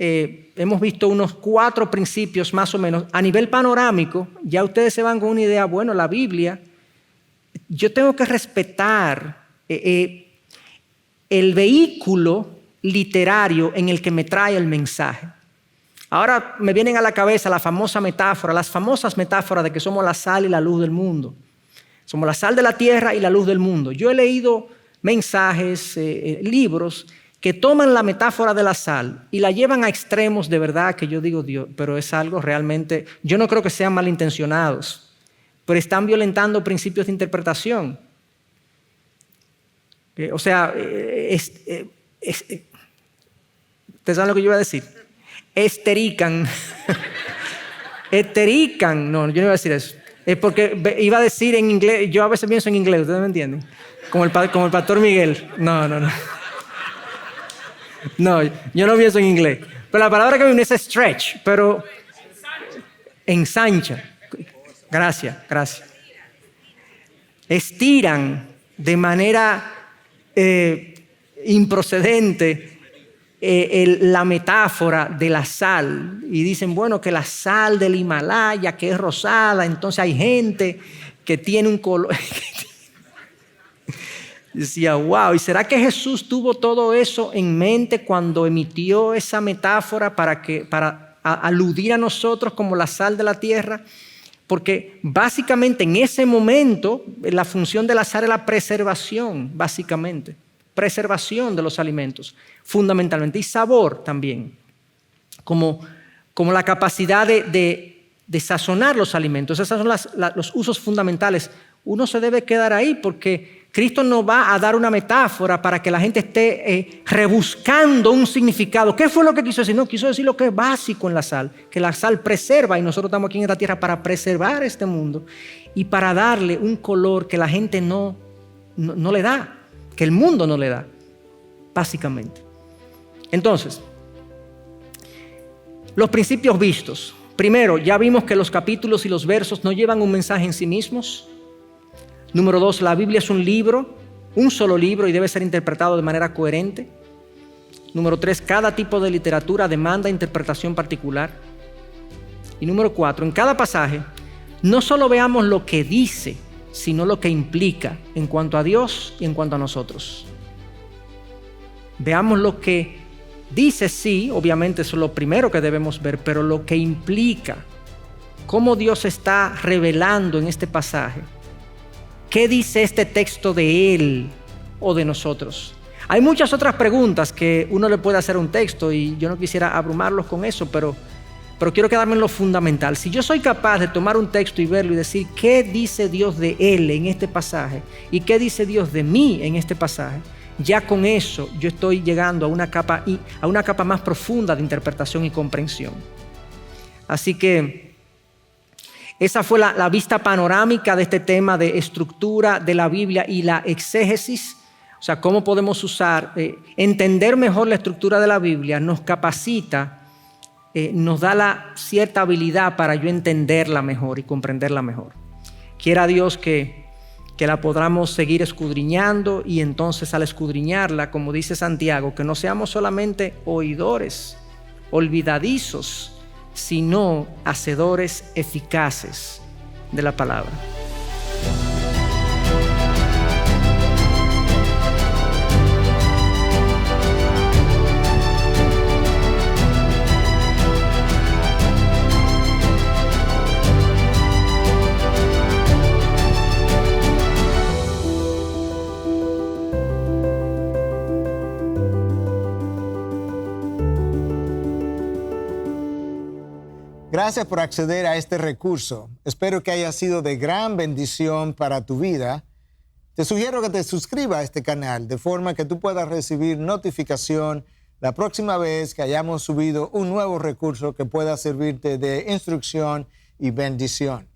Hemos visto unos 4 principios más o menos. A nivel panorámico, ya ustedes se van con una idea. Bueno, la Biblia, yo tengo que respetar el vehículo literario en el que me trae el mensaje. Ahora me vienen a la cabeza las famosas metáforas de que somos la sal y la luz del mundo. Somos la sal de la tierra y la luz del mundo. Yo he leído mensajes, libros que toman la metáfora de la sal y la llevan a extremos de verdad que yo digo, Dios, pero es algo realmente, yo no creo que sean malintencionados, pero están violentando principios de interpretación. ¿Ustedes saben lo que yo iba a decir? Esterican. No, yo no iba a decir eso. Es porque iba a decir en inglés, yo a veces pienso en inglés, ¿ustedes me entienden? Como el pastor Miguel. No. No, yo no pienso en inglés. Pero la palabra que me viene es stretch, pero ensancha. Gracias. Estiran de manera improcedente la metáfora de la sal y dicen, bueno, que la sal del Himalaya, que es rosada, entonces hay gente que tiene un color. Decía, wow, ¿y será que Jesús tuvo todo eso en mente cuando emitió esa metáfora para aludir a nosotros como la sal de la tierra? Porque básicamente en ese momento la función de la sal es la preservación, básicamente. Preservación de los alimentos, fundamentalmente. Y sabor también, como la capacidad de sazonar los alimentos. Esos son los usos fundamentales. Uno se debe quedar ahí porque, Cristo nos va a dar una metáfora para que la gente esté rebuscando un significado. ¿Qué fue lo que quiso decir? No, quiso decir lo que es básico en la sal, que la sal preserva y nosotros estamos aquí en esta tierra para preservar este mundo y para darle un color que la gente no le da, que el mundo no le da, básicamente. Entonces, los principios vistos. Primero, ya vimos que los capítulos y los versos no llevan un mensaje en sí mismos. Número 2, la Biblia es un libro, un solo libro y debe ser interpretado de manera coherente. Número 3, cada tipo de literatura demanda interpretación particular. Y número 4, en cada pasaje, no solo veamos lo que dice, sino lo que implica en cuanto a Dios y en cuanto a nosotros. Veamos lo que dice, sí, obviamente eso es lo primero que debemos ver, pero lo que implica, cómo Dios está revelando en este pasaje. ¿Qué dice este texto de Él o de nosotros? Hay muchas otras preguntas que uno le puede hacer a un texto y yo no quisiera abrumarlos con eso, pero quiero quedarme en lo fundamental. Si yo soy capaz de tomar un texto y verlo y decir qué dice Dios de Él en este pasaje y qué dice Dios de mí en este pasaje, ya con eso yo estoy llegando a una capa más profunda de interpretación y comprensión. Así que esa fue la vista panorámica de este tema de estructura de la Biblia y la exégesis. O sea, cómo podemos entender mejor la estructura de la Biblia nos capacita, nos da la cierta habilidad para yo entenderla mejor y comprenderla mejor. Quiera Dios que la podamos seguir escudriñando y entonces al escudriñarla, como dice Santiago, que no seamos solamente oidores, olvidadizos, sino hacedores eficaces de la palabra. Gracias por acceder a este recurso. Espero que haya sido de gran bendición para tu vida. Te sugiero que te suscribas a este canal de forma que tú puedas recibir notificación la próxima vez que hayamos subido un nuevo recurso que pueda servirte de instrucción y bendición.